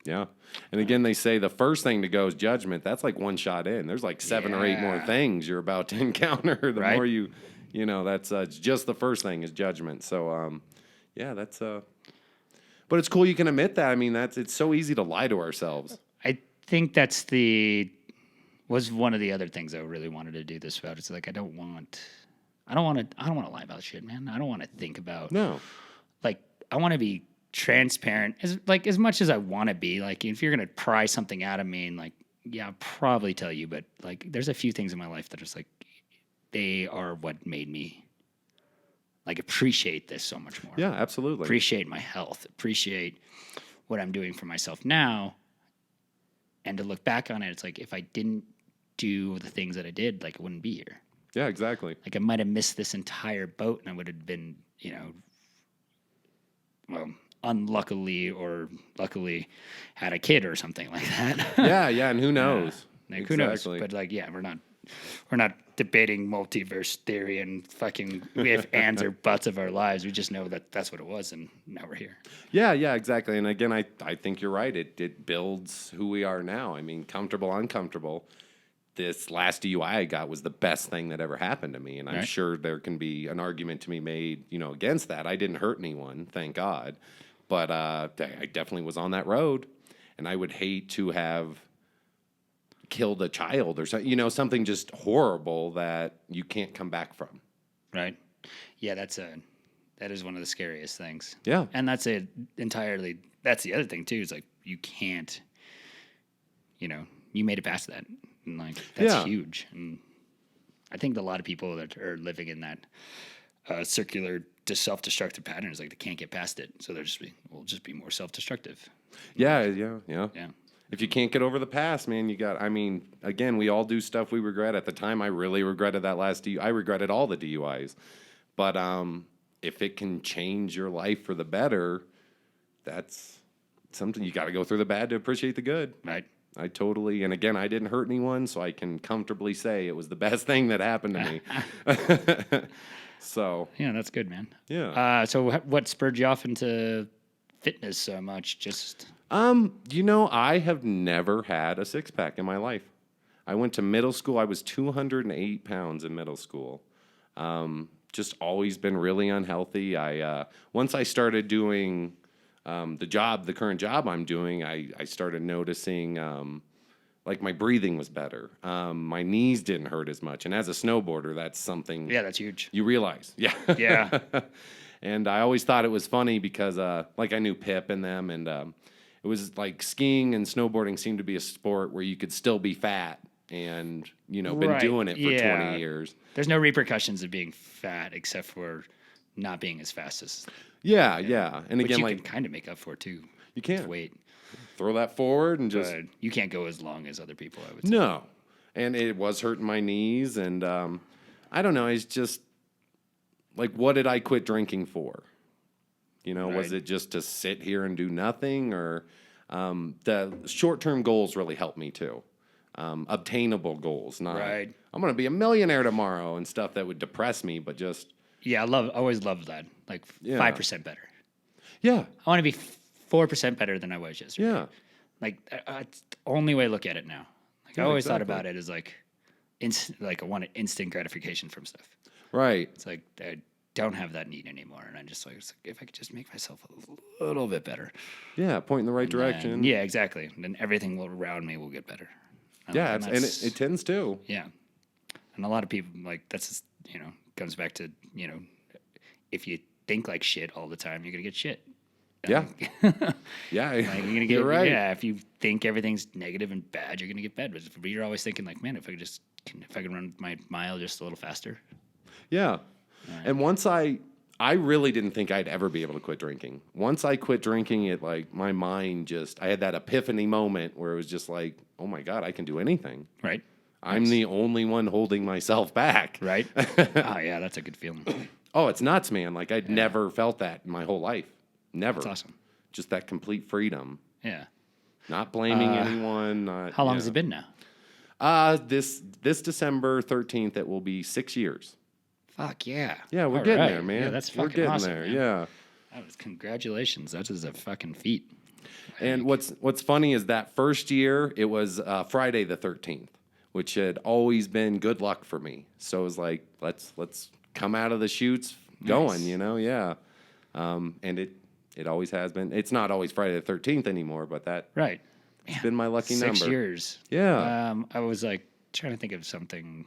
[SPEAKER 4] Yeah. And again, they say the first thing to go is judgment. That's like one shot in. There's like 7 or 8 more
[SPEAKER 1] Yeah.
[SPEAKER 4] things you're about to encounter. The
[SPEAKER 1] Right.
[SPEAKER 4] more that's it's just the first thing is judgment. So, that's but it's cool you can admit that. I mean, it's so easy to lie to ourselves.
[SPEAKER 1] I think was one of the other things I really wanted to do this about. It's like I don't want to lie about shit, man. I don't want to think about
[SPEAKER 4] No.
[SPEAKER 1] like I want to be transparent as much as I want to be. Like if you're gonna pry something out of me and like yeah, I'll probably tell you, but like there's a few things in my life that are just like they are what made me like appreciate this so much more.
[SPEAKER 4] Yeah, absolutely.
[SPEAKER 1] Appreciate my health, appreciate what I'm doing for myself now. And to look back on it, it's like if I didn't do the things that I did, like I wouldn't be here.
[SPEAKER 4] Yeah, exactly.
[SPEAKER 1] Like I might have missed this entire boat, and I would have been, well, unluckily or luckily had a kid or something like that.
[SPEAKER 4] Yeah, and who knows?
[SPEAKER 1] Like who knows? But like, yeah, we're not debating multiverse theory and fucking if ands or buts of our lives. We just know that that's what it was, and now we're here.
[SPEAKER 4] Yeah, exactly. And again, I think you're right. It builds who we are now. I mean, comfortable, uncomfortable. This last DUI I got was the best thing that ever happened to me, and I'm sure there can be an argument to be made, against that. I didn't hurt anyone, thank God, but I definitely was on that road, and I would hate to have killed a child or something, something just horrible that you can't come back from.
[SPEAKER 1] Right? Yeah, that is one of the scariest things.
[SPEAKER 4] Yeah,
[SPEAKER 1] and that's the other thing too. Is like you can't, you made it past that. And like that's huge, and I think a lot of people that are living in that circular, self-destructive pattern is like they can't get past it, so we'll just be more self-destructive.
[SPEAKER 4] Yeah. If you can't get over the past, man, again, we all do stuff we regret. At the time, I really regretted that last DUI. I regretted all the DUIs, but if it can change your life for the better, that's something you got to go through the bad to appreciate the good.
[SPEAKER 1] Right.
[SPEAKER 4] And again, I didn't hurt anyone, so I can comfortably say it was the best thing that happened to me. So.
[SPEAKER 1] Yeah, that's good, man.
[SPEAKER 4] Yeah.
[SPEAKER 1] So what spurred you off into fitness so much? Just.
[SPEAKER 4] I have never had a six-pack in my life. I went to middle school. I was 208 pounds in middle school. Just always been really unhealthy. Once I started doing the current job I'm doing, I started noticing like my breathing was better. My knees didn't hurt as much. And as a snowboarder, that's something.
[SPEAKER 1] Yeah, that's huge.
[SPEAKER 4] You realize. Yeah.
[SPEAKER 1] Yeah.
[SPEAKER 4] And I always thought it was funny because like I knew Pip and them, and it was like skiing and snowboarding seemed to be a sport where you could still be fat and, been doing it for 20 years.
[SPEAKER 1] There's no repercussions of being fat except for not being as fast as.
[SPEAKER 4] Yeah. And
[SPEAKER 1] which
[SPEAKER 4] again,
[SPEAKER 1] you
[SPEAKER 4] like
[SPEAKER 1] can kind of make up for too.
[SPEAKER 4] You can
[SPEAKER 1] weight.
[SPEAKER 4] Throw that forward and just.
[SPEAKER 1] But you can't go as long as other people, I would say.
[SPEAKER 4] No. And it was hurting my knees, and I don't know. It's just like, what did I quit drinking for? Was it just to sit here and do nothing, or the short-term goals really helped me too. Obtainable goals, not I'm going to be a millionaire tomorrow and stuff that would depress me, but just.
[SPEAKER 1] Yeah, always loved that. Like 5% better.
[SPEAKER 4] Yeah.
[SPEAKER 1] I want to be 4% better than I was yesterday.
[SPEAKER 4] Yeah.
[SPEAKER 1] Like it's the only way I look at it now. Like I always thought about it as like I wanted instant gratification from stuff.
[SPEAKER 4] Right.
[SPEAKER 1] It's like I don't have that need anymore, and I just it's like if I could just make myself a little bit better.
[SPEAKER 4] Yeah, point in the right direction.
[SPEAKER 1] Yeah, exactly. And then everything around me will get better.
[SPEAKER 4] Yeah, and it tends to.
[SPEAKER 1] Yeah. And a lot of people like that's just, comes back to, if you think like shit all the time, you're going to get shit.
[SPEAKER 4] Yeah. Yeah.
[SPEAKER 1] Like you're gonna get,
[SPEAKER 4] you're right.
[SPEAKER 1] Yeah. If you think everything's negative and bad, you're going to get bad. But you're always thinking like, man, if I could run my mile just a little faster.
[SPEAKER 4] Yeah. And once I really didn't think I'd ever be able to quit drinking. Once I quit drinking, it like my mind I had that epiphany moment where it was just like, oh my God, I can do anything.
[SPEAKER 1] Right.
[SPEAKER 4] I'm the only one holding myself back.
[SPEAKER 1] Right. Oh yeah, that's a good feeling.
[SPEAKER 4] Oh, it's nuts, man. Like I'd never felt that in my whole life. Never.
[SPEAKER 1] That's awesome.
[SPEAKER 4] Just that complete freedom.
[SPEAKER 1] Yeah.
[SPEAKER 4] Not blaming anyone.
[SPEAKER 1] How long has it been now?
[SPEAKER 4] This December 13th, it will be 6 years.
[SPEAKER 1] Fuck yeah.
[SPEAKER 4] Yeah, we're getting there, man.
[SPEAKER 1] Yeah, that's fucking
[SPEAKER 4] we're getting
[SPEAKER 1] awesome,
[SPEAKER 4] there.
[SPEAKER 1] man.
[SPEAKER 4] Yeah.
[SPEAKER 1] Congratulations. That is a fucking feat.
[SPEAKER 4] And what's funny is that first year, it was Friday the 13th, which had always been good luck for me. So it was like, let's come out of the chutes going, yeah. And it always has been. It's not always Friday the 13th anymore, but it's been my lucky number.
[SPEAKER 1] 6 years.
[SPEAKER 4] Yeah.
[SPEAKER 1] I was like trying to think of something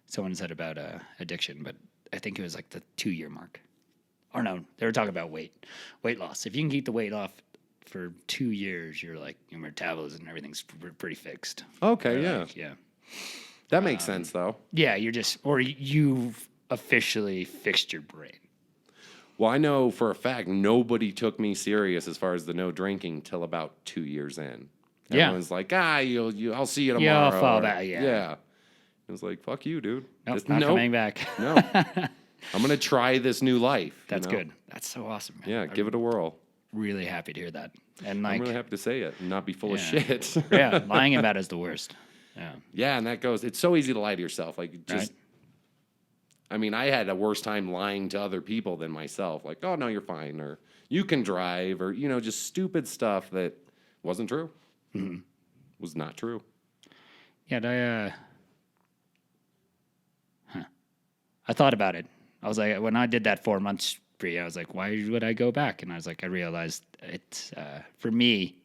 [SPEAKER 1] someone said about addiction, but I think it was like the 2-year mark. Or no, they were talking about weight loss. If you can keep the weight off for 2 years, you're like your metabolism and everything's pretty fixed.
[SPEAKER 4] Okay, yeah.
[SPEAKER 1] Like, yeah.
[SPEAKER 4] That makes sense, though.
[SPEAKER 1] Yeah, you've officially fixed your brain.
[SPEAKER 4] Well, I know for a fact nobody took me serious as far as the no drinking till about 2 years in.
[SPEAKER 1] Yeah.
[SPEAKER 4] Everyone's like, I'll see you
[SPEAKER 1] Yeah,
[SPEAKER 4] tomorrow.
[SPEAKER 1] I'll fall
[SPEAKER 4] or-
[SPEAKER 1] back, yeah.
[SPEAKER 4] Yeah. It was like, fuck you, dude.
[SPEAKER 1] Nope,
[SPEAKER 4] Just-
[SPEAKER 1] not
[SPEAKER 4] nope.
[SPEAKER 1] coming back.
[SPEAKER 4] No. I'm going to try this new life. you
[SPEAKER 1] That's
[SPEAKER 4] know?
[SPEAKER 1] good. That's so awesome, man.
[SPEAKER 4] Yeah, give it a whirl.
[SPEAKER 1] Really happy to hear that. And
[SPEAKER 4] I'm
[SPEAKER 1] like,
[SPEAKER 4] really happy to say it and not be full of
[SPEAKER 1] Yeah.
[SPEAKER 4] shit.
[SPEAKER 1] yeah, lying about it is the worst. Yeah.
[SPEAKER 4] Yeah, and that goes, it's so easy to lie to yourself. Like, just,
[SPEAKER 1] Right.
[SPEAKER 4] I mean, I had a worse time lying to other people than myself. Like, oh, no, you're fine. Or you can drive. Or, just stupid stuff that wasn't true.
[SPEAKER 1] Mm-hmm.
[SPEAKER 4] Was not true.
[SPEAKER 1] Yeah, I thought about it. I was like, when I did that 4 months spree, I was like, why would I go back? And I was like, I realized it's for me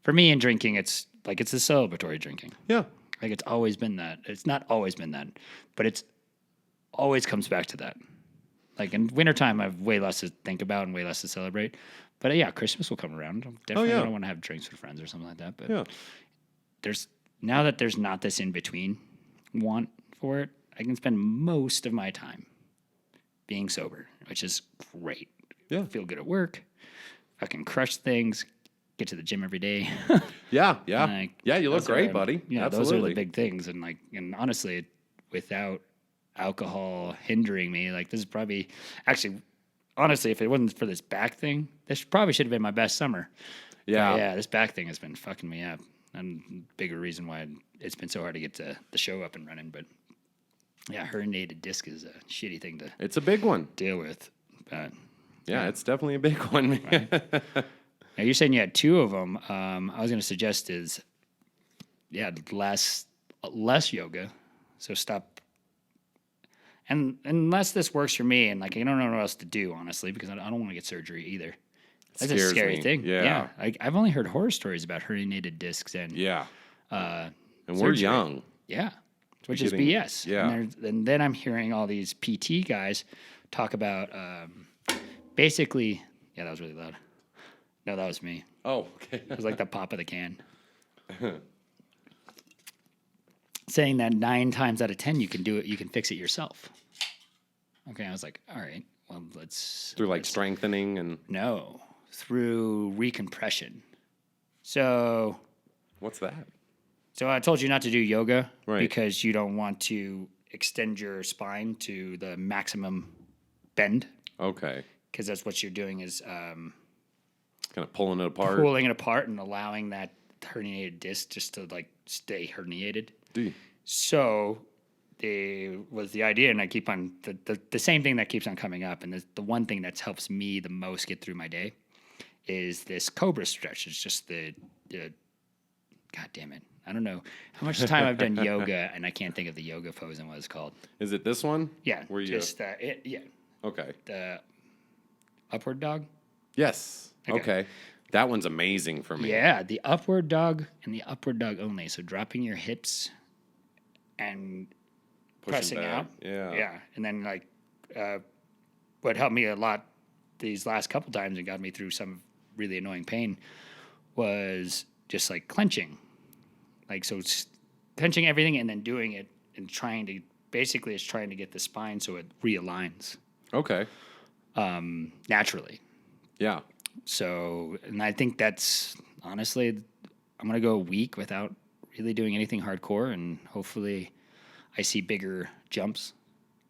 [SPEAKER 1] in drinking, it's like it's a celebratory drinking.
[SPEAKER 4] Yeah.
[SPEAKER 1] Like it's always been that. It's not always been that, but it's always comes back to that. Like in wintertime, I have way less to think about and way less to celebrate. But yeah, Christmas will come around. Definitely,
[SPEAKER 4] yeah.
[SPEAKER 1] I don't want to have drinks with friends or something like that. But
[SPEAKER 4] Yeah.
[SPEAKER 1] now that there's not this in between want for it, I can spend most of my time being sober, which is great.
[SPEAKER 4] Yeah.
[SPEAKER 1] Feel good at work. I can crush things. Get to the gym every day.
[SPEAKER 4] Yeah. Yeah.
[SPEAKER 1] Like,
[SPEAKER 4] Yeah, you look
[SPEAKER 1] those are-
[SPEAKER 4] great, buddy.
[SPEAKER 1] Yeah,
[SPEAKER 4] Absolutely.
[SPEAKER 1] those are the big things. And honestly, without alcohol hindering me, like this is probably actually, honestly, if it wasn't for this back thing, this probably should have been my best summer.
[SPEAKER 4] Yeah.
[SPEAKER 1] But yeah, this back thing has been fucking me up, and bigger reason why it's been so hard to get the show up and running. But yeah, herniated disc is a shitty thing to
[SPEAKER 4] It's a big one.
[SPEAKER 1] deal with. But
[SPEAKER 4] Yeah, it's definitely a big one.
[SPEAKER 1] now you're saying you had two of them. I was going to suggest is, yeah, less yoga. So stop. And unless this works for me, and like I don't know what else to do, honestly, because I don't want to get surgery either. That's a
[SPEAKER 4] Scares
[SPEAKER 1] scary
[SPEAKER 4] me.
[SPEAKER 1] thing.
[SPEAKER 4] Yeah.
[SPEAKER 1] I've only heard horror stories about herniated discs and
[SPEAKER 4] Yeah.
[SPEAKER 1] uh,
[SPEAKER 4] And we're
[SPEAKER 1] surgery.
[SPEAKER 4] young.
[SPEAKER 1] Yeah, which is
[SPEAKER 4] getting-
[SPEAKER 1] BS.
[SPEAKER 4] yeah.
[SPEAKER 1] And then I'm hearing all these PT guys talk about basically. Yeah, that was really loud. No, that was me.
[SPEAKER 4] Oh, okay.
[SPEAKER 1] It was like the pop of the can. Saying that 9 times out of 10 you can do it, you can fix it yourself. Okay, I was like, all right, well, let's
[SPEAKER 4] Through like strengthening and
[SPEAKER 1] no, through recompression. So
[SPEAKER 4] what's that?
[SPEAKER 1] I told you not to do yoga
[SPEAKER 4] Right.
[SPEAKER 1] because you don't want to extend your spine to the maximum bend,
[SPEAKER 4] Okay.
[SPEAKER 1] because that's what you're doing is
[SPEAKER 4] Kind of pulling it apart.
[SPEAKER 1] pulling it apart and allowing that herniated disc just to like stay herniated.
[SPEAKER 4] Dude.
[SPEAKER 1] So was the idea, and I keep on the same thing that keeps on coming up, and the one thing that helps me the most get through my day is this cobra stretch. It's just the God damn it. I don't know how much time I've done yoga, and I can't think of the yoga pose and what it's called.
[SPEAKER 4] Is it this one?
[SPEAKER 1] Yeah,
[SPEAKER 4] Where you?
[SPEAKER 1] just
[SPEAKER 4] Okay.
[SPEAKER 1] the upward dog.
[SPEAKER 4] Yes.
[SPEAKER 1] Okay.
[SPEAKER 4] Okay. That one's amazing for me.
[SPEAKER 1] Yeah, the upward dog and the upward dog only. So dropping your hips and
[SPEAKER 4] Pushing
[SPEAKER 1] pressing
[SPEAKER 4] back.
[SPEAKER 1] out.
[SPEAKER 4] Yeah.
[SPEAKER 1] Yeah. And then like what helped me a lot these last couple times and got me through some really annoying pain was just like clenching. Like so it's clenching everything and then doing it and trying to get the spine so it realigns
[SPEAKER 4] Okay.
[SPEAKER 1] naturally.
[SPEAKER 4] Yeah.
[SPEAKER 1] So, and I think that's honestly, I'm going to go a week without really doing anything hardcore, and hopefully I see bigger jumps.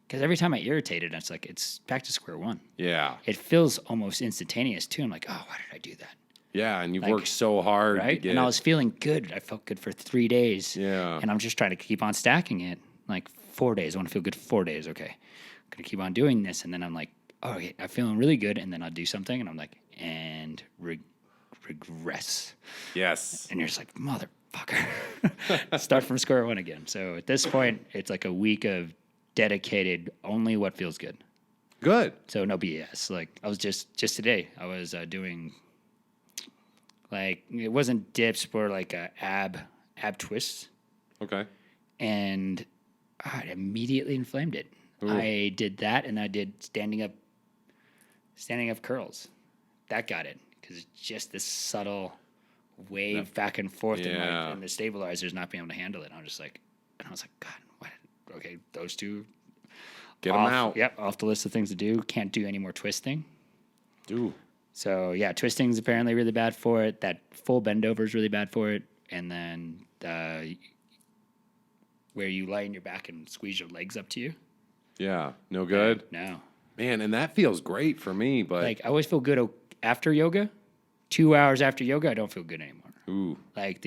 [SPEAKER 1] Because every time I irritate it, it's like it's back to square one.
[SPEAKER 4] Yeah.
[SPEAKER 1] It feels almost instantaneous too. I'm like, oh, why did I do that?
[SPEAKER 4] Yeah. And you've
[SPEAKER 1] Like,
[SPEAKER 4] worked so hard to
[SPEAKER 1] Right?
[SPEAKER 4] get.
[SPEAKER 1] And I was feeling good. I felt good for 3 days.
[SPEAKER 4] Yeah.
[SPEAKER 1] And I'm just trying to keep on stacking it. Like 4 days. I want to feel good for 4 days. Okay. I'm going to keep on doing this. And then I'm like, oh, okay, I'm feeling really good. And then I'll do something. And I'm like, and regress.
[SPEAKER 4] Yes.
[SPEAKER 1] And you're just like, motherfucker. Start from square one again. So at this point, it's like a week of dedicated only what feels good.
[SPEAKER 4] Good.
[SPEAKER 1] So no BS. Like I was just today, I was doing like, it wasn't dips, but like ab twists.
[SPEAKER 4] Okay.
[SPEAKER 1] And it immediately inflamed it.
[SPEAKER 4] Ooh.
[SPEAKER 1] I did that, and I did standing up curls. That got it, because it's just this subtle wave back and forth,
[SPEAKER 4] Yeah.
[SPEAKER 1] and the stabilizers not being able to handle it. I was like, God, what? Okay, those two.
[SPEAKER 4] Get them
[SPEAKER 1] off,
[SPEAKER 4] out.
[SPEAKER 1] Yep, off the list of things to do. Can't do any more twisting.
[SPEAKER 4] Ooh.
[SPEAKER 1] So yeah, twisting's apparently really bad for it. That full bend over is really bad for it. and then where you lie on your back and squeeze your legs up to you.
[SPEAKER 4] Yeah, no good.
[SPEAKER 1] No.
[SPEAKER 4] Man, and that feels great for me, but
[SPEAKER 1] Like, I always feel good after yoga. 2 hours after yoga, I don't feel good anymore.
[SPEAKER 4] ooh.
[SPEAKER 1] Like,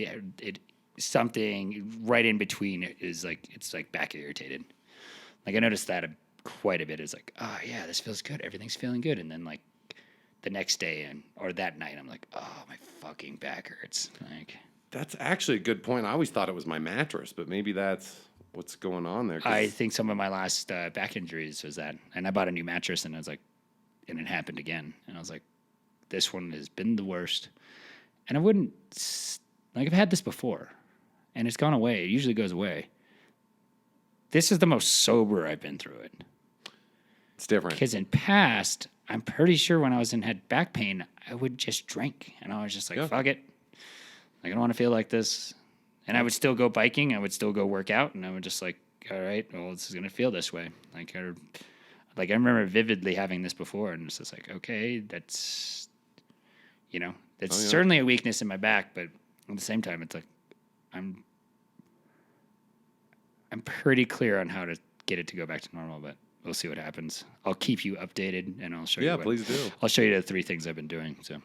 [SPEAKER 1] something right in between is like, it's like back irritated. Like, I noticed that quite a bit. Is like, oh, yeah, this feels good. Everything's feeling good. And then, like, the next day or that night, I'm like, oh, my fucking back hurts. Like,
[SPEAKER 4] That's actually a good point. I always thought it was my mattress, but maybe that's what's going on there. 'Cause
[SPEAKER 1] I think some of my last back injuries was that. And I bought a new mattress, and I was like, and it happened again. And I was like, this one has been the worst. And I wouldn't, like, I've had this before, and it's gone away. It usually goes away. This is the most sober I've been through it.
[SPEAKER 4] it's different.
[SPEAKER 1] Because in past, I'm pretty sure when I had back pain, I would just drink. And I was just like,
[SPEAKER 4] Yeah.
[SPEAKER 1] fuck it. I don't want to feel like this. And I would still go biking. I would still go work out. And I would just like, all right, well, this is going to feel this way. Like I remember vividly having this before. And it's just like, okay, that's, that's certainly a weakness in my back. But at the same time, it's like, I'm pretty clear on how to get it to go back to normal, but we'll see what happens. I'll keep you updated, and I'll show you.
[SPEAKER 4] Yeah, please do.
[SPEAKER 1] I'll show you the 3 things I've been doing. So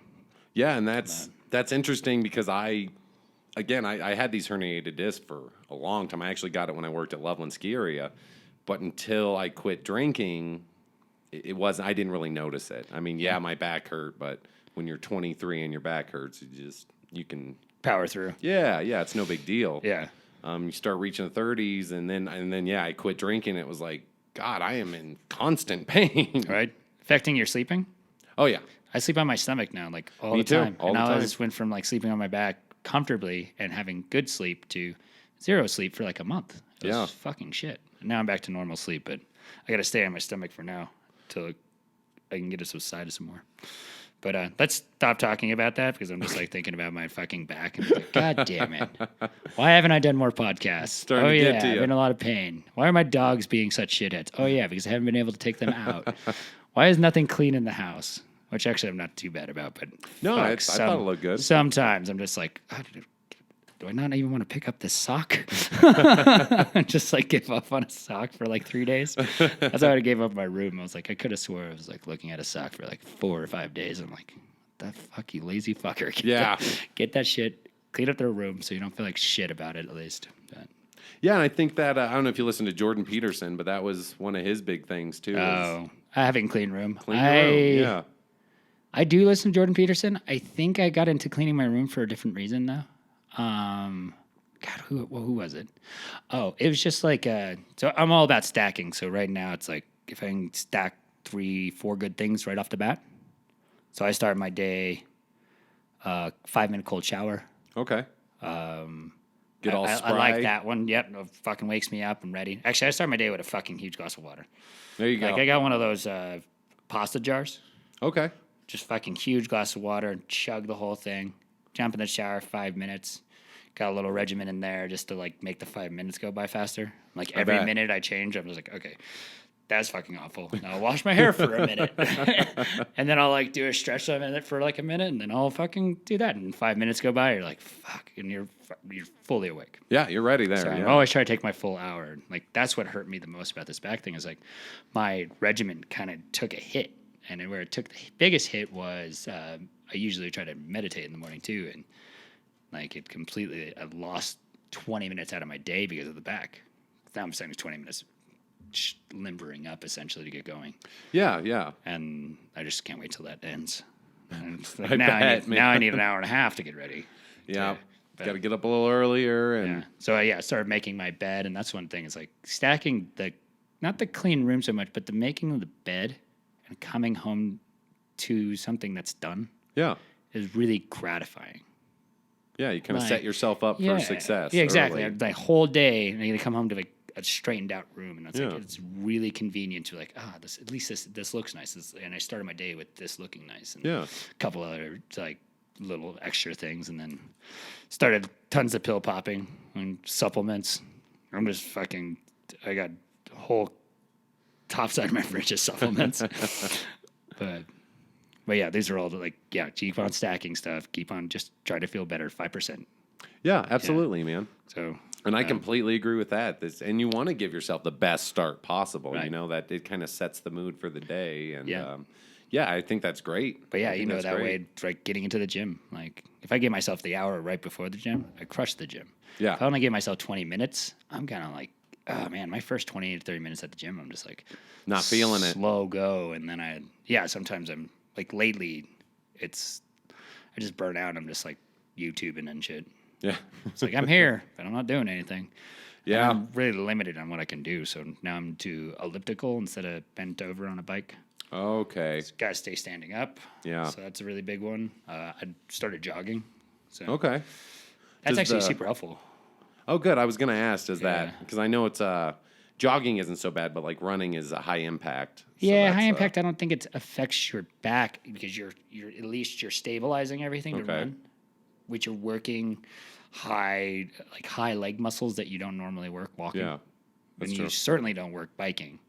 [SPEAKER 4] Yeah, and that's interesting because I had these herniated discs for a long time. I actually got it when I worked at Loveland Ski Area, but until I quit drinking, I didn't really notice it. I mean, yeah, my back hurt, but when you're 23 and your back hurts, you can
[SPEAKER 1] power through.
[SPEAKER 4] Yeah, it's no big deal.
[SPEAKER 1] Yeah.
[SPEAKER 4] You start reaching the 30s, and then I quit drinking. It was like, God, I am in constant pain.
[SPEAKER 1] Right. Affecting your sleeping.
[SPEAKER 4] Oh yeah,
[SPEAKER 1] I sleep on my stomach now, like all
[SPEAKER 4] Me
[SPEAKER 1] the
[SPEAKER 4] too,
[SPEAKER 1] time.
[SPEAKER 4] all
[SPEAKER 1] and
[SPEAKER 4] the
[SPEAKER 1] I
[SPEAKER 4] time.
[SPEAKER 1] just went from like sleeping on my back comfortably and having good sleep to 0 sleep for like a month. It was
[SPEAKER 4] Yeah.
[SPEAKER 1] fucking shit. And now I'm back to normal sleep, but I got to stay on my stomach for now till I can get it subsided some more. But let's stop talking about that because I'm just like thinking about my fucking back and like, God damn it. Why haven't I done more podcasts?
[SPEAKER 4] Starting
[SPEAKER 1] oh,
[SPEAKER 4] to
[SPEAKER 1] yeah,
[SPEAKER 4] get to
[SPEAKER 1] I've
[SPEAKER 4] you.
[SPEAKER 1] been in a lot of pain. Why are my dogs being such shitheads? Oh, yeah, because I haven't been able to take them out. Why is nothing clean in the house? Which actually I'm not too bad about, but
[SPEAKER 4] No,
[SPEAKER 1] fuck,
[SPEAKER 4] I thought it looked good.
[SPEAKER 1] Sometimes I'm just like, oh, do I not even want to pick up this sock? Just like give up on a sock for like 3 days. That's how I gave up my room. I was like, I could have swore I was like looking at a sock for like 4 or 5 days. I'm like, the fuck, you lazy fucker. Get that shit, clean up their room so you don't feel like shit about it at least. But,
[SPEAKER 4] Yeah, and I think that I don't know if you listen to Jordan Peterson, but that was one of his big things too.
[SPEAKER 1] oh, having clean room.
[SPEAKER 4] Clean your room. Yeah.
[SPEAKER 1] I do listen to Jordan Peterson. I think I got into cleaning my room for a different reason though. God, who was it? Oh, it was just like so I'm all about stacking. So right now it's like if I can stack 3-4 good things right off the bat. So I start my day 5-minute cold shower.
[SPEAKER 4] Okay. Get all
[SPEAKER 1] I
[SPEAKER 4] spry.
[SPEAKER 1] like that one. Yep, it fucking wakes me up. I'm ready. Actually, I start my day with a fucking huge glass of water.
[SPEAKER 4] There you go.
[SPEAKER 1] Like I got one of those pasta jars.
[SPEAKER 4] Okay.
[SPEAKER 1] Just fucking huge glass of water and chug the whole thing. Jump in the shower 5 minutes. Got a little regimen in there just to like make the 5 minutes go by faster. Like every
[SPEAKER 4] bet.
[SPEAKER 1] minute I change, I'm just like, okay, that's fucking awful. Now I'll wash my hair for a minute. And then I'll like do a stretch of it for like a minute and then I'll fucking do that. And 5 minutes go by, you're like, fuck, and you're fully awake.
[SPEAKER 4] Yeah, you're ready there.
[SPEAKER 1] So
[SPEAKER 4] yeah.
[SPEAKER 1] I always try to take my full hour. Like that's what hurt me the most about this back thing is like my regimen kind of took a hit. And where it took the biggest hit was I usually try to meditate in the morning too. And like it completely, I lost 20 minutes out of my day because of the back. Now I'm spending 20 minutes limbering up essentially to get going.
[SPEAKER 4] Yeah, yeah.
[SPEAKER 1] And I just can't wait till that ends. And it's
[SPEAKER 4] I
[SPEAKER 1] like, now I need an hour and a half to get ready.
[SPEAKER 4] Yeah.
[SPEAKER 1] But-
[SPEAKER 4] Got to get up a little earlier and
[SPEAKER 1] Yeah. So I started making my bed, and that's one thing. Is like stacking not the clean room so much, but the making of the bed and coming home to something that's done
[SPEAKER 4] yeah.
[SPEAKER 1] is really gratifying.
[SPEAKER 4] Yeah, you kind of
[SPEAKER 1] Like,
[SPEAKER 4] set yourself up for success.
[SPEAKER 1] Yeah, exactly.
[SPEAKER 4] early.
[SPEAKER 1] The whole day, and you come home to like a straightened out room, and that's
[SPEAKER 4] Yeah.
[SPEAKER 1] like it's really convenient to like this at least this looks nice. And I started my day with this looking nice, and
[SPEAKER 4] Yeah.
[SPEAKER 1] a couple other like little extra things, and then started tons of pill popping and supplements. I'm just fucking. I got a whole top side of my fridge of supplements, but yeah, these are all keep on stacking stuff. Keep on just try to feel better. 5%.
[SPEAKER 4] Yeah, absolutely, man.
[SPEAKER 1] So,
[SPEAKER 4] And I completely agree with that. And you want to give yourself the best start possible.
[SPEAKER 1] Right.
[SPEAKER 4] You know that it kind of sets the mood for the day. And
[SPEAKER 1] Yeah.
[SPEAKER 4] yeah, I think that's great.
[SPEAKER 1] but yeah,
[SPEAKER 4] I think
[SPEAKER 1] you know,
[SPEAKER 4] that's
[SPEAKER 1] that
[SPEAKER 4] great.
[SPEAKER 1] way it's like getting into the gym. Like if I give myself the hour right before the gym, I crush the gym.
[SPEAKER 4] Yeah.
[SPEAKER 1] If I only give myself 20 minutes, I'm kind of like, oh man, my first 20 to 30 minutes at the gym, I'm just like
[SPEAKER 4] Not feeling it.
[SPEAKER 1] slow go. And then sometimes I'm like lately I just burn out. I'm just like YouTubing and shit.
[SPEAKER 4] Yeah.
[SPEAKER 1] It's like I'm here, but I'm not doing anything.
[SPEAKER 4] Yeah.
[SPEAKER 1] And I'm really limited on what I can do. So now I'm to elliptical instead of bent over on a bike.
[SPEAKER 4] Okay.
[SPEAKER 1] Got to stay standing up.
[SPEAKER 4] Yeah.
[SPEAKER 1] So that's a really big one. I started jogging. So
[SPEAKER 4] Okay.
[SPEAKER 1] that's
[SPEAKER 4] Does
[SPEAKER 1] actually
[SPEAKER 4] the-
[SPEAKER 1] super helpful.
[SPEAKER 4] Oh, good. I was going to ask, does
[SPEAKER 1] Yeah.
[SPEAKER 4] that, because I know it's, jogging isn't so bad, but like running is a high impact. So
[SPEAKER 1] Yeah,
[SPEAKER 4] that's,
[SPEAKER 1] high impact. I don't think it affects your back because you're at least you're stabilizing everything to
[SPEAKER 4] Okay.
[SPEAKER 1] run, which you're working high leg muscles that you don't normally work walking.
[SPEAKER 4] Yeah. That's
[SPEAKER 1] And
[SPEAKER 4] true.
[SPEAKER 1] you certainly don't work biking.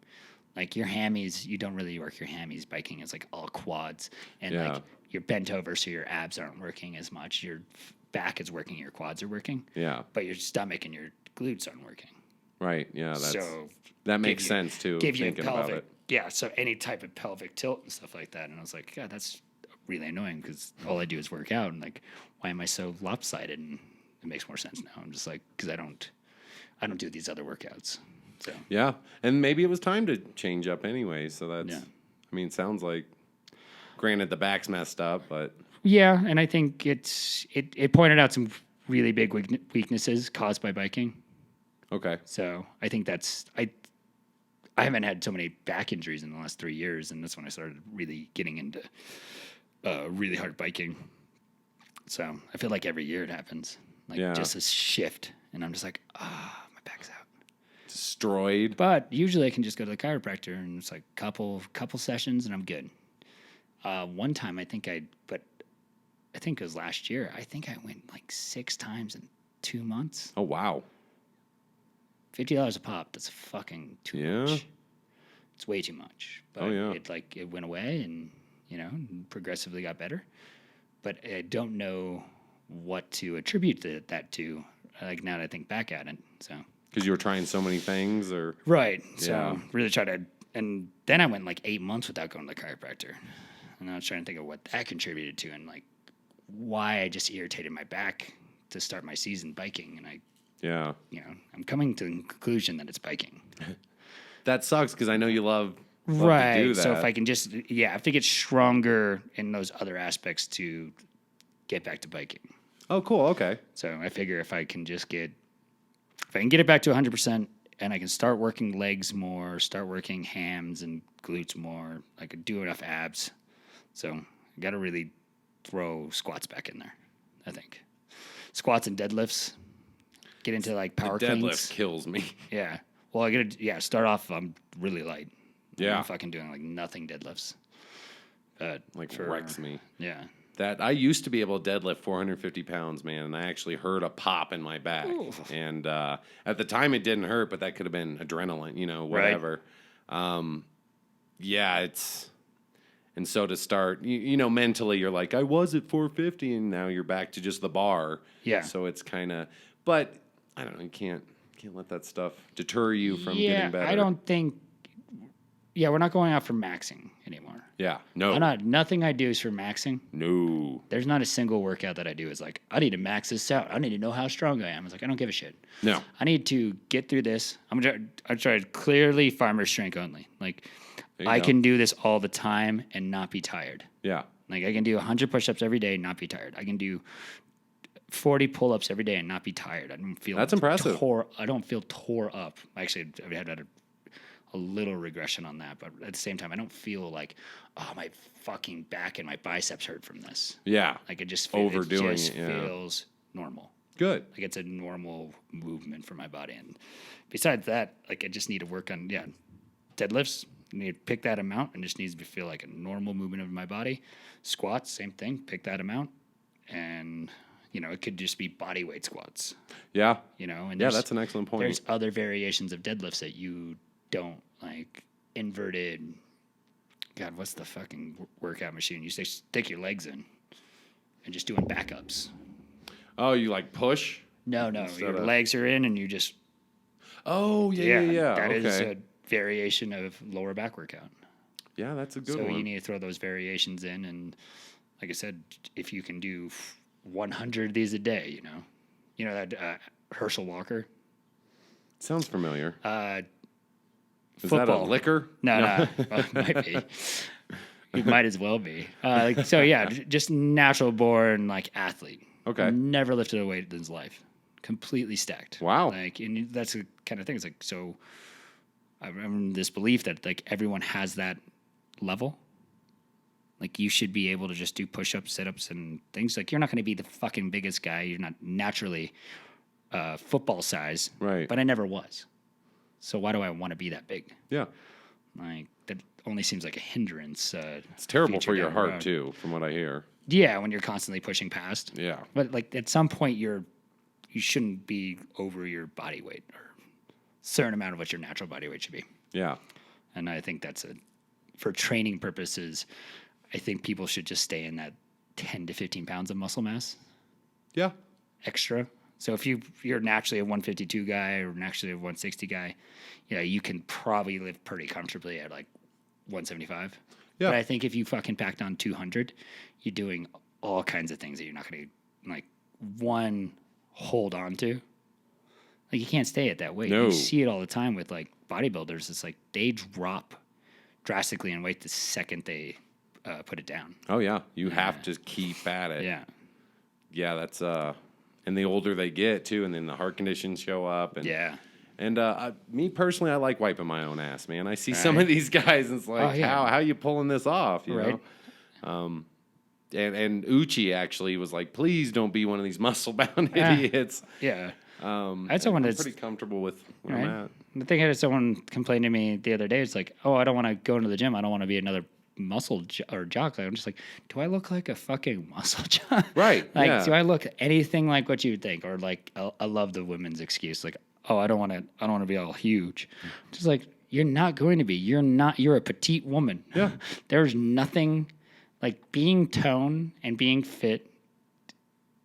[SPEAKER 1] Like your hammies, you don't really work your hammies biking. It's like all quads, and
[SPEAKER 4] Yeah.
[SPEAKER 1] like you're bent over, so your abs aren't working as much. Your back is working, your quads are working,
[SPEAKER 4] Yeah.
[SPEAKER 1] but your stomach and your glutes aren't working.
[SPEAKER 4] Right. Yeah.
[SPEAKER 1] So
[SPEAKER 4] That makes
[SPEAKER 1] you-
[SPEAKER 4] sense too.
[SPEAKER 1] give you a
[SPEAKER 4] Thinking about
[SPEAKER 1] pelvic,
[SPEAKER 4] it.
[SPEAKER 1] yeah. So any type of pelvic tilt and stuff like that. And I was like, God, that's really annoying because all I do is work out, and like, why am I so lopsided? And it makes more sense now. I'm just like, because I don't do these other workouts. So
[SPEAKER 4] Yeah. And maybe it was time to change up anyway. So that's,
[SPEAKER 1] Yeah.
[SPEAKER 4] I mean, it sounds like, granted, the back's messed up, but
[SPEAKER 1] yeah, and I think it pointed out some really big weaknesses caused by biking.
[SPEAKER 4] okay.
[SPEAKER 1] So I think I haven't had so many back injuries in the last 3 years, and that's when I started really getting into really hard biking. So I feel like every year it happens, like
[SPEAKER 4] Yeah.
[SPEAKER 1] just this shift, and I'm just like, my back's out.
[SPEAKER 4] Destroyed.
[SPEAKER 1] But usually I can just go to the chiropractor, and it's like couple sessions, and I'm good. One time I think it was last year. I think I went like 6 times in 2 months.
[SPEAKER 4] Oh, wow.
[SPEAKER 1] $50 a pop. That's fucking too
[SPEAKER 4] Yeah.
[SPEAKER 1] much. It's way too much. But
[SPEAKER 4] Oh, yeah.
[SPEAKER 1] it went away and progressively got better. But I don't know what to attribute that to. Like now that I think back at it. So
[SPEAKER 4] Because you were trying so many things, or
[SPEAKER 1] right. So
[SPEAKER 4] Yeah.
[SPEAKER 1] really try to, and then I went like 8 months without going to the chiropractor. And I was trying to think of what that contributed to and like why I just irritated my back to start my season biking. And
[SPEAKER 4] yeah,
[SPEAKER 1] I'm coming to the conclusion that it's biking.
[SPEAKER 4] that sucks because I know you love to
[SPEAKER 1] Right.
[SPEAKER 4] do that.
[SPEAKER 1] So if I can just, I have to get stronger in those other aspects to get back to biking.
[SPEAKER 4] Oh, cool. Okay.
[SPEAKER 1] So I figure if I can get it back to 100% and I can start working legs more, start working hams and glutes more, I could do enough abs. So I got to really throw squats back in there, I think. Squats and deadlifts. Get into like power
[SPEAKER 4] Deadlift
[SPEAKER 1] cleans.
[SPEAKER 4] kills me.
[SPEAKER 1] Yeah. Well, I got to, start off, I'm really light.
[SPEAKER 4] Yeah.
[SPEAKER 1] I'm fucking doing like nothing deadlifts. But
[SPEAKER 4] Like wrecks me.
[SPEAKER 1] Yeah.
[SPEAKER 4] That I used to be able to deadlift 450 pounds, man, and I actually heard a pop in my back.
[SPEAKER 1] Ooh.
[SPEAKER 4] And at the time, it didn't hurt, but that could have been adrenaline, whatever. Yeah, it's. And so to start, mentally, you're like, I was at 450, and now you're back to just the bar.
[SPEAKER 1] Yeah.
[SPEAKER 4] So it's kind of, but I don't know, you can't let that stuff deter you from getting better.
[SPEAKER 1] I don't think. Yeah, we're not going out for maxing anymore.
[SPEAKER 4] Yeah, no,
[SPEAKER 1] Nothing I do is for maxing.
[SPEAKER 4] no.
[SPEAKER 1] There's not a single workout that I do is like, I need to max this out. I need to know how strong I am. It's like, I don't give a shit.
[SPEAKER 4] No.
[SPEAKER 1] I need to get through this. I tried clearly farmer's strength only. Like,
[SPEAKER 4] There you
[SPEAKER 1] I
[SPEAKER 4] go.
[SPEAKER 1] can do this all the time and not be tired.
[SPEAKER 4] Yeah,
[SPEAKER 1] Like, I can do 100 push-ups every day and not be tired. I can do 40 pull-ups every day and not be tired. I don't feel
[SPEAKER 4] That's impressive.
[SPEAKER 1] I don't feel tore up. Actually, I've had a little regression on that, but at the same time, I don't feel like, oh, my fucking back and my biceps hurt from this.
[SPEAKER 4] yeah.
[SPEAKER 1] Like it just
[SPEAKER 4] Overdoing
[SPEAKER 1] it just
[SPEAKER 4] it, yeah.
[SPEAKER 1] feels normal.
[SPEAKER 4] Good.
[SPEAKER 1] Like it's a normal movement for my body. And besides that, like I just need to work on deadlifts. I need to pick that amount and just needs to feel like a normal movement of my body. Squats, same thing. Pick that amount, and it could just be body weight squats.
[SPEAKER 4] Yeah.
[SPEAKER 1] And
[SPEAKER 4] Yeah,
[SPEAKER 1] there's-
[SPEAKER 4] that's an excellent point.
[SPEAKER 1] There's other variations of deadlifts that you don't like. Inverted. God, what's the fucking workout machine? You say stick your legs in and just doing backups.
[SPEAKER 4] Oh, you like push?
[SPEAKER 1] No,
[SPEAKER 4] Instead
[SPEAKER 1] your
[SPEAKER 4] of-
[SPEAKER 1] legs are in and you just
[SPEAKER 4] Oh, yeah.
[SPEAKER 1] That
[SPEAKER 4] okay.
[SPEAKER 1] is a variation of lower back workout.
[SPEAKER 4] Yeah, that's a good
[SPEAKER 1] So
[SPEAKER 4] one.
[SPEAKER 1] you need to throw those variations in, and like I said, if you can do 100 of these a day, you know that Herschel Walker.
[SPEAKER 4] Sounds familiar. Is
[SPEAKER 1] Football.
[SPEAKER 4] that a liquor?
[SPEAKER 1] No. Well, it might be. It might as well be. So yeah, just natural born like athlete.
[SPEAKER 4] Okay.
[SPEAKER 1] Never lifted a weight in his life. Completely stacked.
[SPEAKER 4] Wow.
[SPEAKER 1] Like, and that's the kind of thing. It's like, so I remember this belief that like everyone has that level. Like you should be able to just do push-ups, sit-ups, and things. Like you're not going to be the fucking biggest guy. You're not naturally football size.
[SPEAKER 4] Right.
[SPEAKER 1] But I never was. So why do I want to be that big?
[SPEAKER 4] Yeah.
[SPEAKER 1] Like that only seems like a hindrance.
[SPEAKER 4] It's terrible
[SPEAKER 1] future
[SPEAKER 4] for your
[SPEAKER 1] down the
[SPEAKER 4] heart,
[SPEAKER 1] road.
[SPEAKER 4] too, from what I hear.
[SPEAKER 1] Yeah, when you're constantly pushing past.
[SPEAKER 4] Yeah.
[SPEAKER 1] But like at some point, you shouldn't be over your body weight or a certain amount of what your natural body weight should be.
[SPEAKER 4] Yeah.
[SPEAKER 1] And I think for training purposes, I think people should just stay in that 10 to 15 pounds of muscle mass
[SPEAKER 4] Yeah.
[SPEAKER 1] extra. So if you're naturally a 152 guy or naturally a 160 guy, you can probably live pretty comfortably at like 175.
[SPEAKER 4] Yeah.
[SPEAKER 1] But I think if you fucking packed on 200, you're doing all kinds of things that you're not going to like hold on to. Like you can't stay at that weight.
[SPEAKER 4] No.
[SPEAKER 1] You see it all the time with like bodybuilders. It's like they drop drastically in weight the second they put it down.
[SPEAKER 4] Oh, yeah. You have to keep at it.
[SPEAKER 1] Yeah.
[SPEAKER 4] Yeah, that's... And the older they get, too, and then the heart conditions show up. And,
[SPEAKER 1] Yeah.
[SPEAKER 4] And me personally, I like wiping my own ass, man. I see some of these guys, and it's like, how you pulling this off, you know? And Uchi actually was like, please don't be one of these muscle-bound idiots.
[SPEAKER 1] Yeah. I had someone
[SPEAKER 4] I'm
[SPEAKER 1] that's
[SPEAKER 4] pretty comfortable with where I'm at.
[SPEAKER 1] The thing is, someone complained to me the other day. It's like, oh, I don't want to go into the gym. I don't want to be another muscle or jock. I'm just like, do I look like a fucking muscle jock?
[SPEAKER 4] Right.
[SPEAKER 1] Like,
[SPEAKER 4] yeah.
[SPEAKER 1] do I look anything like what you would think? Or like, I love the women's excuse, like, oh, I don't want to be all huge. Just like, you're not going to be. You're a petite woman.
[SPEAKER 4] Yeah.
[SPEAKER 1] There's nothing like being toned and being fit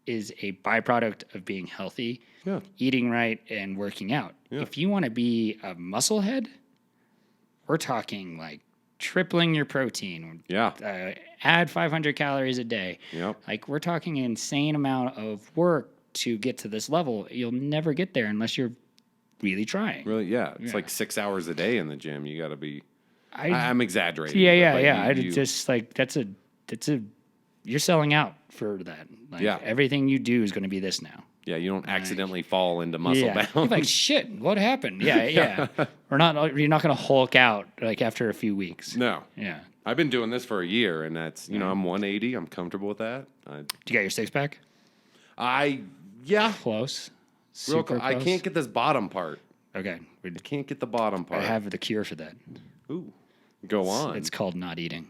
[SPEAKER 1] is a byproduct of being healthy, eating right, and working out.
[SPEAKER 4] Yeah.
[SPEAKER 1] If you want to be a musclehead, we're talking like tripling your protein.
[SPEAKER 4] Yeah.
[SPEAKER 1] Add 500 calories a day.
[SPEAKER 4] Yep.
[SPEAKER 1] Like we're talking an insane amount of work to get to this level. You'll never get there unless you're really trying.
[SPEAKER 4] Really, yeah. It's like 6 hours a day in the gym. You got to be...
[SPEAKER 1] I
[SPEAKER 4] I'm exaggerating.
[SPEAKER 1] Yeah.
[SPEAKER 4] but
[SPEAKER 1] Just like that's a you're selling out for that. Like everything you do is going to be this now.
[SPEAKER 4] Yeah, you don't accidentally fall into muscle bound.
[SPEAKER 1] You're like, shit, what happened? Yeah. You're not going to Hulk out like after a few weeks.
[SPEAKER 4] No.
[SPEAKER 1] Yeah.
[SPEAKER 4] I've been doing this for a year, and that's, I'm 180. I'm comfortable with that.
[SPEAKER 1] Do you got your six pack?
[SPEAKER 4] Yeah.
[SPEAKER 1] Close.
[SPEAKER 4] Real
[SPEAKER 1] Super
[SPEAKER 4] I
[SPEAKER 1] close?
[SPEAKER 4] can't get this bottom part.
[SPEAKER 1] Okay.
[SPEAKER 4] I can't get the bottom
[SPEAKER 1] I
[SPEAKER 4] part.
[SPEAKER 1] have the cure for that.
[SPEAKER 4] Ooh. Go on.
[SPEAKER 1] It's called not eating.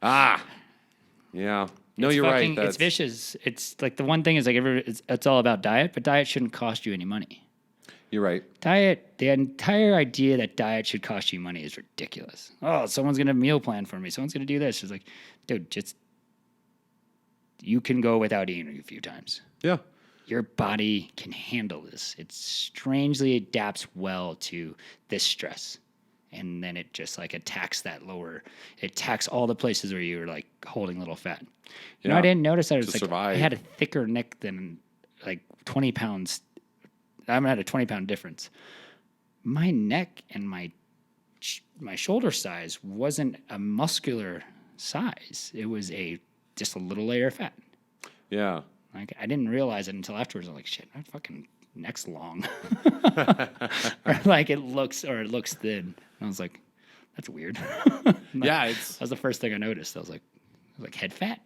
[SPEAKER 4] Yeah. No,
[SPEAKER 1] It's
[SPEAKER 4] you're
[SPEAKER 1] fucking-
[SPEAKER 4] right.
[SPEAKER 1] It's vicious. It's like the one thing is like it's all about diet, but diet shouldn't cost you any money.
[SPEAKER 4] You're right.
[SPEAKER 1] The entire idea that diet should cost you money is ridiculous. Oh, someone's going to meal plan for me. Someone's going to do this. It's like, dude, you can go without eating a few times.
[SPEAKER 4] Yeah.
[SPEAKER 1] Your body can handle this. It strangely adapts well to this stress. And then it just like attacks it attacks all the places where you were like holding little fat. You know, I didn't notice that. It was like,
[SPEAKER 4] survive.
[SPEAKER 1] I had a thicker neck than like 20 pounds. I had a 20-pound difference. My neck and my shoulder size wasn't a muscular size. It was just a little layer of fat.
[SPEAKER 4] Yeah.
[SPEAKER 1] Like I didn't realize it until afterwards. I'm like, shit, my fucking neck's long. Or like it looks thin. And I was like, that's weird.
[SPEAKER 4] Yeah,
[SPEAKER 1] that was the first thing I noticed. I was like head fat.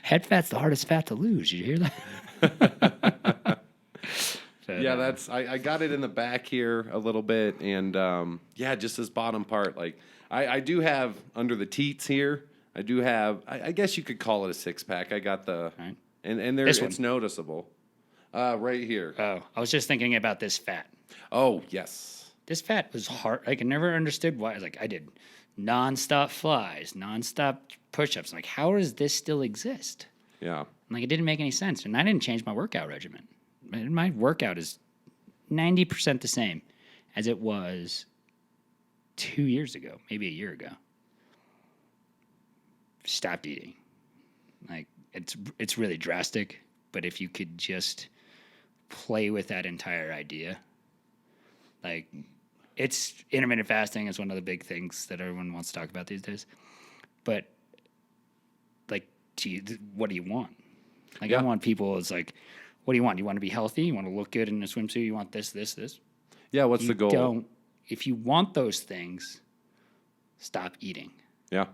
[SPEAKER 1] Head fat's the hardest fat to lose. Did you hear that?
[SPEAKER 4] Yeah, I got it in the back here a little bit, and just this bottom part. Like I do have under the teats here. I do have. I guess you could call it a six pack. I got the
[SPEAKER 1] Right.
[SPEAKER 4] and there it's noticeable. Right here.
[SPEAKER 1] Oh, I was just thinking about this fat.
[SPEAKER 4] Oh yes.
[SPEAKER 1] This fat was hard. Like I never understood why. Like I did nonstop flies, nonstop push-ups. Like how does this still exist?
[SPEAKER 4] Yeah.
[SPEAKER 1] Like, it didn't make any sense. And I didn't change my workout regimen. My workout is 90% the same as it was 2 years ago, maybe a year ago. Stopped eating. Like, it's really drastic, but if you could just play with that entire idea, like, it's intermittent fasting is one of the big things that everyone wants to talk about these days. But, like, what do you want? Like, I want people, it's like, what do you want? You want to be healthy? You want to look good in a swimsuit? You want this, this, this?
[SPEAKER 4] Yeah, what's the goal?
[SPEAKER 1] If you want those things, stop eating.
[SPEAKER 4] Yeah.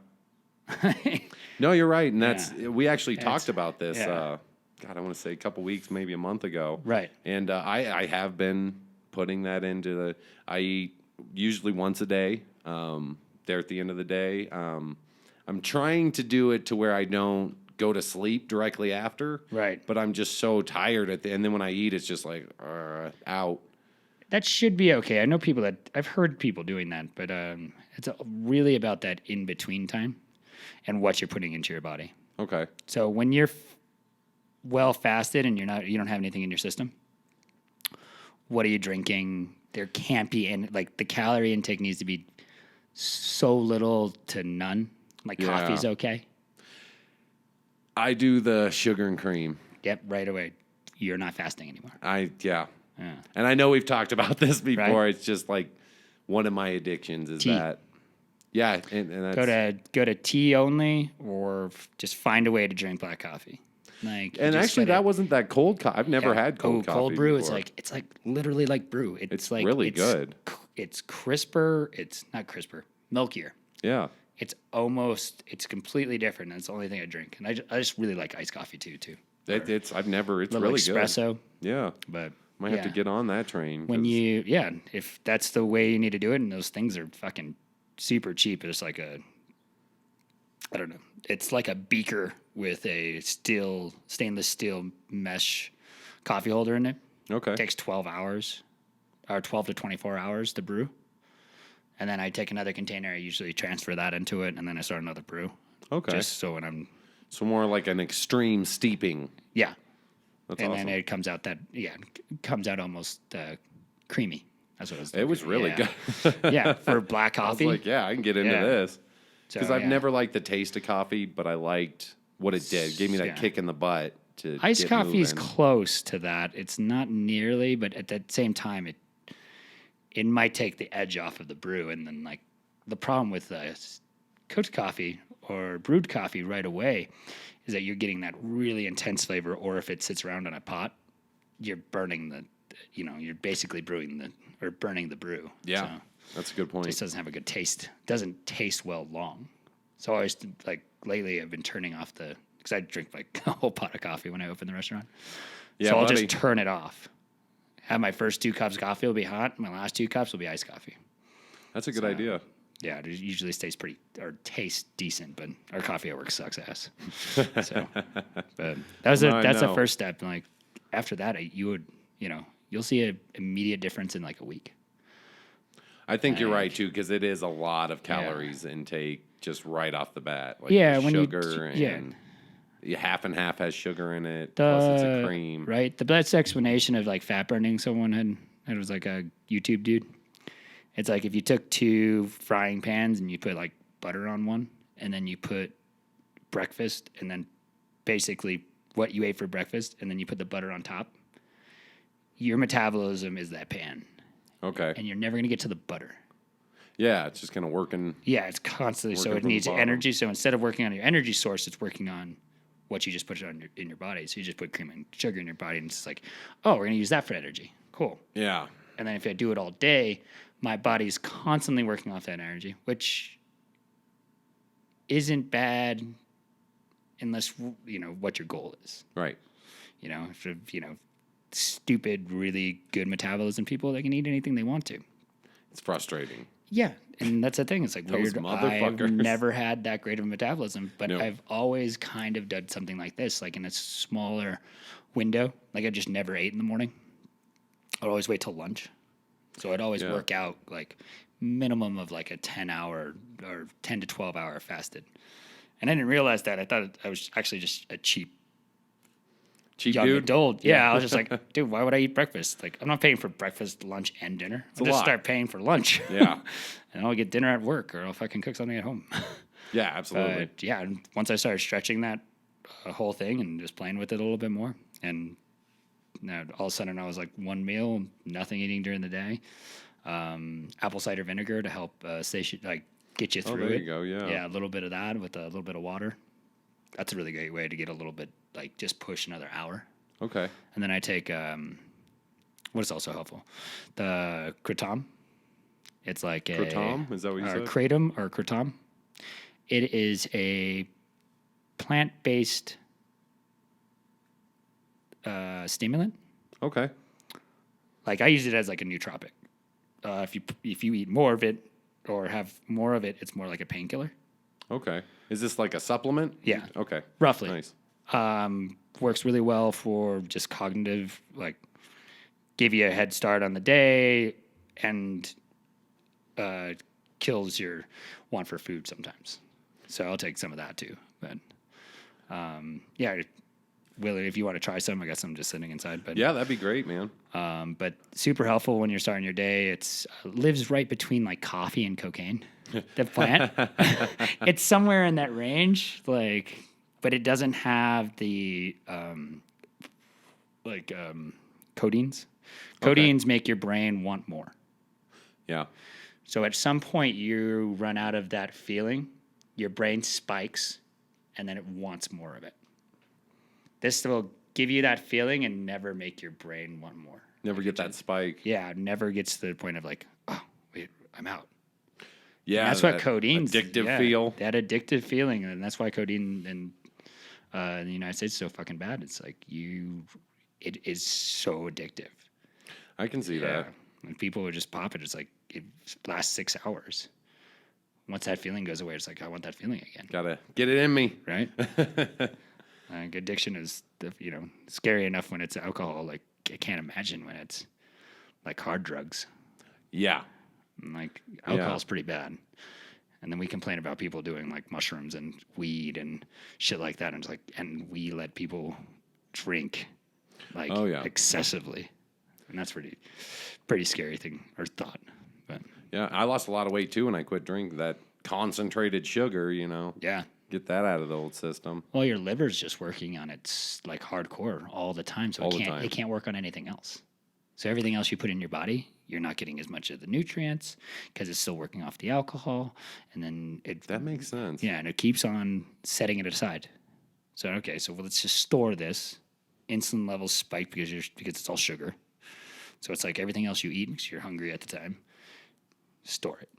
[SPEAKER 4] No, you're right. And we actually talked about this,
[SPEAKER 1] yeah.
[SPEAKER 4] God, I want to say a couple weeks, maybe a month ago.
[SPEAKER 1] Right.
[SPEAKER 4] And I have been putting that into I eat usually once a day, there at the end of the day. I'm trying to do it to where I don't go to sleep directly after.
[SPEAKER 1] Right.
[SPEAKER 4] But I'm just so tired and then when I eat, it's just like, out.
[SPEAKER 1] That should be okay. I know I've heard people doing that, but it's really about that in-between time and what you're putting into your body.
[SPEAKER 4] Okay.
[SPEAKER 1] So when you're well fasted and you don't have anything in your system, what are you drinking? There can't be the calorie intake needs to be so little to none. Like coffee's okay.
[SPEAKER 4] I do the sugar and cream.
[SPEAKER 1] Yep, right away. You're not fasting anymore.
[SPEAKER 4] Yeah.
[SPEAKER 1] Yeah.
[SPEAKER 4] And I know we've talked about this before.
[SPEAKER 1] Right.
[SPEAKER 4] It's just like one of my addictions is
[SPEAKER 1] Tea.
[SPEAKER 4] that. Yeah, and that's,
[SPEAKER 1] go to tea only, or just find a way to drink black coffee. Like,
[SPEAKER 4] and actually, that wasn't that cold coffee. I've never had cold coffee.
[SPEAKER 1] Cold brew.
[SPEAKER 4] Before.
[SPEAKER 1] It's like literally like brew. It's like
[SPEAKER 4] really good.
[SPEAKER 1] It's crisper. It's not crisper. Milkier.
[SPEAKER 4] Yeah.
[SPEAKER 1] It's completely different. That's the only thing I drink, and I just really like iced coffee too.
[SPEAKER 4] It's really
[SPEAKER 1] espresso.
[SPEAKER 4] good. Yeah,
[SPEAKER 1] but
[SPEAKER 4] might have to get on that train.
[SPEAKER 1] If that's the way you need to do it, and those things are fucking super cheap. It's like I don't know. It's like a beaker with a stainless steel mesh coffee holder in it.
[SPEAKER 4] Okay.
[SPEAKER 1] It takes 12 hours, or 12 to 24 hours to brew. And then I take another container. I usually transfer that into it, and then I start another brew.
[SPEAKER 4] Okay.
[SPEAKER 1] Just so when I'm...
[SPEAKER 4] So more like an extreme steeping.
[SPEAKER 1] Yeah.
[SPEAKER 4] That's
[SPEAKER 1] and
[SPEAKER 4] awesome.
[SPEAKER 1] then it comes out almost creamy. That's what it was.
[SPEAKER 4] It was really good.
[SPEAKER 1] Yeah, for black coffee.
[SPEAKER 4] I was like, I can get into this. Because
[SPEAKER 1] So,
[SPEAKER 4] I've never liked the taste of coffee, but I liked what it did. It gave me that kick in the butt to
[SPEAKER 1] Iced
[SPEAKER 4] get
[SPEAKER 1] coffee is
[SPEAKER 4] moving.
[SPEAKER 1] close to that. It's not nearly, but at the same time, it might take the edge off of the brew. And then, like, the problem with cooked coffee or brewed coffee right away is that you're getting that really intense flavor. Or if it sits around on a pot, you're burning you're basically burning the brew.
[SPEAKER 4] Yeah,
[SPEAKER 1] So
[SPEAKER 4] that's a good point.
[SPEAKER 1] it just doesn't have a good taste. Doesn't taste well long. So I always, like, lately I've been turning off because I drink like a whole pot of coffee when I open the restaurant.
[SPEAKER 4] Yeah,
[SPEAKER 1] So I'll
[SPEAKER 4] buddy.
[SPEAKER 1] just turn it off. Have my first 2 cups of coffee will be hot. My last 2 cups will be iced coffee.
[SPEAKER 4] That's a good idea.
[SPEAKER 1] Yeah, it usually tastes decent, but our coffee at work sucks ass. So, but that's the first step. And like after that, you'll see an immediate difference in like a week.
[SPEAKER 4] I think you're right too, because it is a lot of calories intake just right off the bat. Like
[SPEAKER 1] when
[SPEAKER 4] sugar and half and half has sugar in it. Plus it's a cream.
[SPEAKER 1] Right. The best explanation of like fat burning someone had, it was like a YouTube dude. It's like if you took 2 frying pans and you put like butter on one, and then you put breakfast, and then basically what you ate for breakfast, and then you put the butter on top. Your metabolism is that pan.
[SPEAKER 4] Okay.
[SPEAKER 1] And you're never going to get to the butter.
[SPEAKER 4] Yeah, it's just kind of working.
[SPEAKER 1] Yeah, it's constantly. So
[SPEAKER 4] Working
[SPEAKER 1] it
[SPEAKER 4] from the
[SPEAKER 1] needs
[SPEAKER 4] bottom.
[SPEAKER 1] energy. So instead of working on your energy source, it's working on what you just put in your body. So you just put cream and sugar in your body, and it's like, oh, we're going to use that for energy. Cool.
[SPEAKER 4] Yeah.
[SPEAKER 1] And then if I do it all day, my body's constantly working off that energy, which isn't bad unless what your goal is.
[SPEAKER 4] Right.
[SPEAKER 1] Stupid, really good metabolism people, they can eat anything they want to.
[SPEAKER 4] It's frustrating.
[SPEAKER 1] Yeah, and that's the thing. It's like
[SPEAKER 4] Those
[SPEAKER 1] weird.
[SPEAKER 4] motherfuckers.
[SPEAKER 1] I've never had that great of a metabolism, but
[SPEAKER 4] No.
[SPEAKER 1] I've always kind of done something like this, like in a smaller window. Like I just never ate in the morning. I'd always wait till lunch. So I'd always work out like minimum of like a 10-hour or 10 to 12-hour fasted. And I didn't realize that. I thought I was actually just a cheap
[SPEAKER 4] Cheap
[SPEAKER 1] young
[SPEAKER 4] dude?
[SPEAKER 1] adult. Yeah, I was just like, dude, why would I eat breakfast? Like, I'm not paying for breakfast, lunch, and dinner. I'll
[SPEAKER 4] a
[SPEAKER 1] just
[SPEAKER 4] lot.
[SPEAKER 1] start paying for lunch.
[SPEAKER 4] Yeah.
[SPEAKER 1] And I'll get dinner at work, or I'll fucking cook something at home.
[SPEAKER 4] Yeah, absolutely.
[SPEAKER 1] But yeah, and once I started stretching that whole thing and just playing with it a little bit more, and now all of a sudden I was like one meal, nothing eating during the day. Apple cider vinegar to help get you through
[SPEAKER 4] there
[SPEAKER 1] it.
[SPEAKER 4] you go, yeah.
[SPEAKER 1] Yeah, a little bit of that with a little bit of water. That's a really great way to get a little bit, like, just push another hour.
[SPEAKER 4] Okay.
[SPEAKER 1] And then I take what is also helpful, the kratom. It's like
[SPEAKER 4] Kratom? Is that what you said?
[SPEAKER 1] Kratom or kratom. It is a plant-based stimulant.
[SPEAKER 4] Okay.
[SPEAKER 1] Like, I use it as like a nootropic. If you eat more of it or have more of it, it's more like a painkiller.
[SPEAKER 4] Okay. Is this like a supplement?
[SPEAKER 1] Yeah.
[SPEAKER 4] Okay.
[SPEAKER 1] Roughly.
[SPEAKER 4] Nice.
[SPEAKER 1] Works really well for just cognitive, like, give you a head start on the day, and kills your want for food sometimes. So I'll take some of that too. But yeah, Willie, if you want to try some, I got some just sitting inside. But
[SPEAKER 4] Yeah, that'd be great, man.
[SPEAKER 1] but super helpful when you're starting your day. It's lives right between like coffee and cocaine. The plant, it's somewhere in that range, like, but it doesn't have the codeines. Codeines make your brain want more.
[SPEAKER 4] Yeah.
[SPEAKER 1] So at some point you run out of that feeling, your brain spikes, and then it wants more of it. This will give you that feeling and never make your brain want more.
[SPEAKER 4] Never get that spike.
[SPEAKER 1] Yeah, it never gets to the point of like, oh, wait, I'm out.
[SPEAKER 4] Yeah.
[SPEAKER 1] And that's what
[SPEAKER 4] that
[SPEAKER 1] codeine
[SPEAKER 4] addictive feel.
[SPEAKER 1] That addictive feeling, and that's why codeine in the United States is so fucking bad. It's like it is so addictive.
[SPEAKER 4] I can see that.
[SPEAKER 1] And people would just pop it. It's like it lasts 6 hours. Once that feeling goes away, it's like I want that feeling again.
[SPEAKER 4] Gotta get it in me.
[SPEAKER 1] Right? Addiction is scary enough when it's alcohol. Like, I can't imagine when it's like hard drugs.
[SPEAKER 4] Yeah.
[SPEAKER 1] And like alcohol's pretty bad. And then we complain about people doing like mushrooms and weed and shit like that. And it's like, and we let people drink like excessively. And that's pretty scary thing or thought. But
[SPEAKER 4] Yeah. I lost a lot of weight too when I quit drinking that concentrated sugar,
[SPEAKER 1] yeah.
[SPEAKER 4] Get that out of the old system.
[SPEAKER 1] Well, your liver's just working on its like hardcore all the time. So it can't work on anything else. So everything else you put in your body, you're not getting as much of the nutrients because it's still working off the alcohol. And then
[SPEAKER 4] That makes sense.
[SPEAKER 1] Yeah, and it keeps on setting it aside. So okay, so let's just store this. Insulin levels spike because it's all sugar. So it's like everything else you eat because you're hungry at the time. Store it.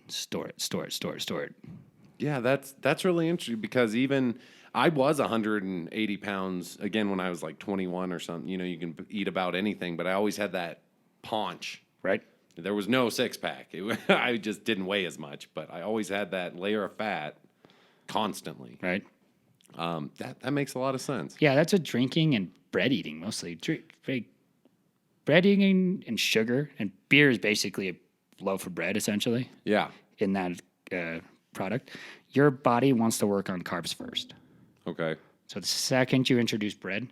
[SPEAKER 4] Yeah, that's really interesting because even I was 180 pounds again when I was like 21 or something. You can eat about anything, but I always had that paunch.
[SPEAKER 1] Right?
[SPEAKER 4] There was no six pack. I just didn't weigh as much, but I always had that layer of fat constantly.
[SPEAKER 1] Right?
[SPEAKER 4] That makes a lot of sense.
[SPEAKER 1] Yeah, that's what drinking and bread eating mostly. Bread eating and sugar, and beer is basically a loaf of bread essentially.
[SPEAKER 4] Yeah.
[SPEAKER 1] In that product, your body wants to work on carbs first.
[SPEAKER 4] Okay.
[SPEAKER 1] So the second you introduce bread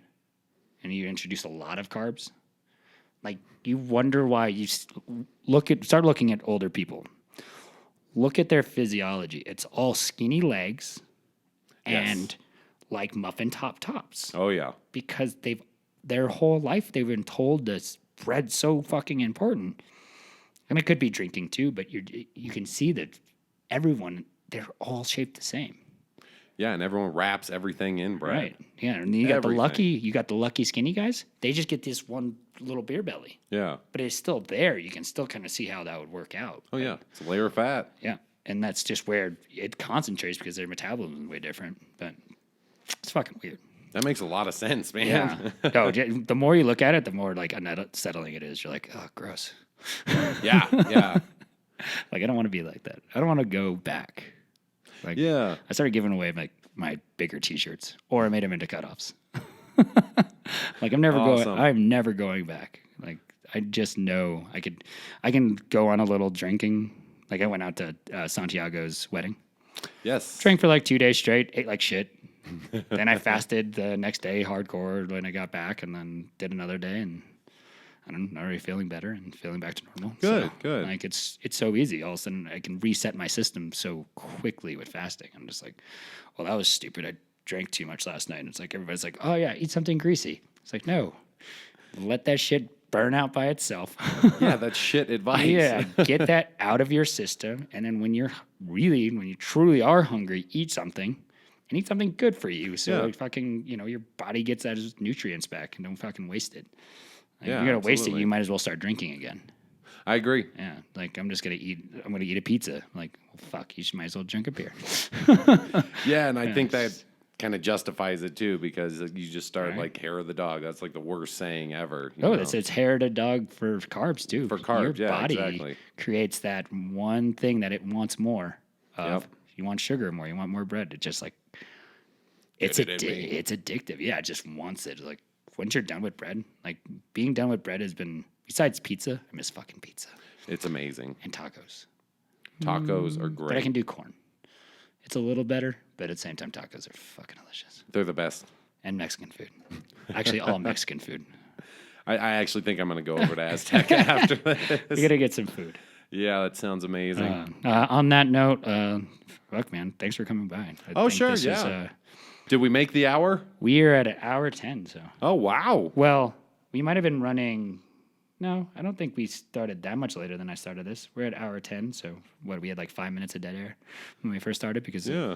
[SPEAKER 1] and you introduce a lot of carbs, like you wonder why you start looking at older people. Look at their physiology. It's all skinny legs and like muffin tops.
[SPEAKER 4] Oh yeah.
[SPEAKER 1] Because their whole life they've been told this bread's so fucking important. And it could be drinking too, but you can see that everyone, they're all shaped the same.
[SPEAKER 4] Yeah, and everyone wraps everything in bread.
[SPEAKER 1] Right. Yeah, and you got the lucky skinny guys. They just get this one little beer belly.
[SPEAKER 4] Yeah.
[SPEAKER 1] But it's still there. You can still kind of see how that would work out.
[SPEAKER 4] Oh yeah, it's a layer of fat.
[SPEAKER 1] Yeah, and that's just where it concentrates because their metabolism is way different. But it's fucking weird.
[SPEAKER 4] That makes a lot of sense, man.
[SPEAKER 1] Yeah. No, the more you look at it, the more like unsettling it is. You're like, oh, gross.
[SPEAKER 4] Yeah.
[SPEAKER 1] Like, I don't want to be like that. I don't want to go back. Like,
[SPEAKER 4] yeah.
[SPEAKER 1] I started giving away my bigger T-shirts, or I made them into cutoffs. Like, I'm never going back. Like, I just know I can go on a little drinking. Like, I went out to Santiago's wedding.
[SPEAKER 4] Yes.
[SPEAKER 1] Drank for like 2 days straight, ate like shit, Then I fasted the next day hardcore when I got back, and then did another day, and I'm already feeling better and feeling back to normal.
[SPEAKER 4] Good.
[SPEAKER 1] Like it's so easy. All of a sudden, I can reset my system so quickly with fasting. I'm just like, well, that was stupid. I drank too much last night. And it's like everybody's like, oh yeah, eat something greasy. It's like, no, let that shit burn out by itself.
[SPEAKER 4] Yeah, that's shit advice.
[SPEAKER 1] Yeah, get that out of your system, and then when you truly are hungry, eat something, and eat something good for you. So
[SPEAKER 4] Yeah.
[SPEAKER 1] like fucking, your body gets those nutrients back, and don't fucking waste it. Like,
[SPEAKER 4] Yeah,
[SPEAKER 1] if you're gonna waste it,
[SPEAKER 4] absolutely.
[SPEAKER 1] you might as well start drinking again.
[SPEAKER 4] I agree.
[SPEAKER 1] Yeah, like I'm gonna eat a pizza. Like, well, fuck, might as well drink a beer.
[SPEAKER 4] Yeah, and I think that kind of justifies it too, because you just start
[SPEAKER 1] Right.
[SPEAKER 4] like hair of the dog. That's like the worst saying ever.
[SPEAKER 1] Oh, it's hair to dog for carbs too.
[SPEAKER 4] For carbs,
[SPEAKER 1] your
[SPEAKER 4] yeah,
[SPEAKER 1] body
[SPEAKER 4] exactly.
[SPEAKER 1] creates that one thing that it wants more of.
[SPEAKER 4] Yep.
[SPEAKER 1] You want sugar more. You want more bread. It just like it's
[SPEAKER 4] Get it in me.
[SPEAKER 1] it's addictive. Yeah, it just wants it. Like once you're done with bread, like being done with bread has been besides pizza. I miss fucking pizza
[SPEAKER 4] It's amazing.
[SPEAKER 1] and tacos.
[SPEAKER 4] Tacos are great.
[SPEAKER 1] But I can do corn. It's a little better, but at the same time, tacos are fucking delicious.
[SPEAKER 4] They're the best.
[SPEAKER 1] And Mexican food. Actually, all Mexican food.
[SPEAKER 4] I actually think I'm going to go over to Aztec after
[SPEAKER 1] We
[SPEAKER 4] this.
[SPEAKER 1] gotta get some food.
[SPEAKER 4] Yeah, that sounds amazing.
[SPEAKER 1] On that note, fuck man, thanks for coming by. I
[SPEAKER 4] Oh,
[SPEAKER 1] think
[SPEAKER 4] sure,
[SPEAKER 1] this
[SPEAKER 4] yeah.
[SPEAKER 1] is,
[SPEAKER 4] Did we make the hour?
[SPEAKER 1] we are at an hour 10, so
[SPEAKER 4] Oh, wow.
[SPEAKER 1] well, we might have been running. No, I don't think we started that much later than I started this. We're at hour 10, so what? We had like 5 minutes of dead air when we first started because of
[SPEAKER 4] Yeah.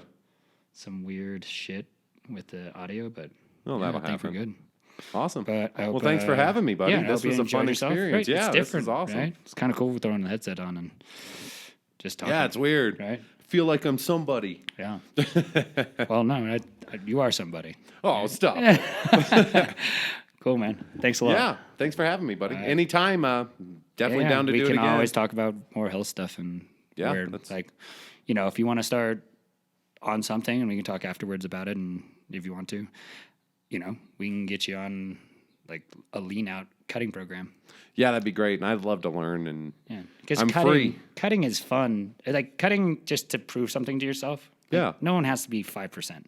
[SPEAKER 1] some weird shit with the audio, but
[SPEAKER 4] Oh,
[SPEAKER 1] yeah,
[SPEAKER 4] that'll
[SPEAKER 1] I think we're
[SPEAKER 4] happen.
[SPEAKER 1] good.
[SPEAKER 4] Awesome.
[SPEAKER 1] But I
[SPEAKER 4] Well,
[SPEAKER 1] hope,
[SPEAKER 4] thanks for having me, buddy.
[SPEAKER 1] Yeah, I
[SPEAKER 4] This
[SPEAKER 1] hope you
[SPEAKER 4] was a
[SPEAKER 1] enjoyed
[SPEAKER 4] fun
[SPEAKER 1] yourself.
[SPEAKER 4] experience.
[SPEAKER 1] Right?
[SPEAKER 4] Yeah,
[SPEAKER 1] it's
[SPEAKER 4] this
[SPEAKER 1] different,
[SPEAKER 4] is awesome.
[SPEAKER 1] Right? It's kind of cool throwing the headset on and just talking.
[SPEAKER 4] Yeah, it's weird.
[SPEAKER 1] Right?
[SPEAKER 4] Feel like I'm somebody.
[SPEAKER 1] Yeah. Well, no, you are somebody.
[SPEAKER 4] Oh, stop.
[SPEAKER 1] Cool, man. Thanks a lot.
[SPEAKER 4] Yeah, thanks for having me, buddy. Anytime. Definitely
[SPEAKER 1] Yeah,
[SPEAKER 4] down to
[SPEAKER 1] we
[SPEAKER 4] do it
[SPEAKER 1] can
[SPEAKER 4] again.
[SPEAKER 1] always talk about more health stuff and
[SPEAKER 4] Yeah,
[SPEAKER 1] where,
[SPEAKER 4] that's-
[SPEAKER 1] like, if you want to start on something and we can talk afterwards about it, and if you want to, we can get you on like a lean out cutting program.
[SPEAKER 4] Yeah, that'd be great, and I'd love to learn. And
[SPEAKER 1] Yeah, because
[SPEAKER 4] I'm free.
[SPEAKER 1] Cutting is fun. Like cutting just to prove something to yourself. Like,
[SPEAKER 4] Yeah.
[SPEAKER 1] no one has to be 5%,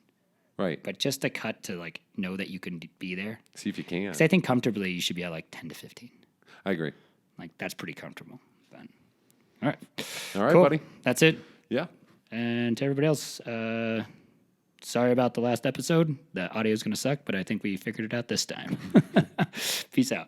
[SPEAKER 4] right,
[SPEAKER 1] but just to cut to like know that you can be there.
[SPEAKER 4] see if you can.
[SPEAKER 1] 'Cause I think comfortably you should be at like 10 to 15.
[SPEAKER 4] I agree.
[SPEAKER 1] Like that's pretty comfortable. But, all right,
[SPEAKER 4] All right,
[SPEAKER 1] cool.
[SPEAKER 4] buddy.
[SPEAKER 1] That's it.
[SPEAKER 4] Yeah.
[SPEAKER 1] And to everybody else, sorry about the last episode. The audio is going to suck, but I think we figured it out this time. Peace out.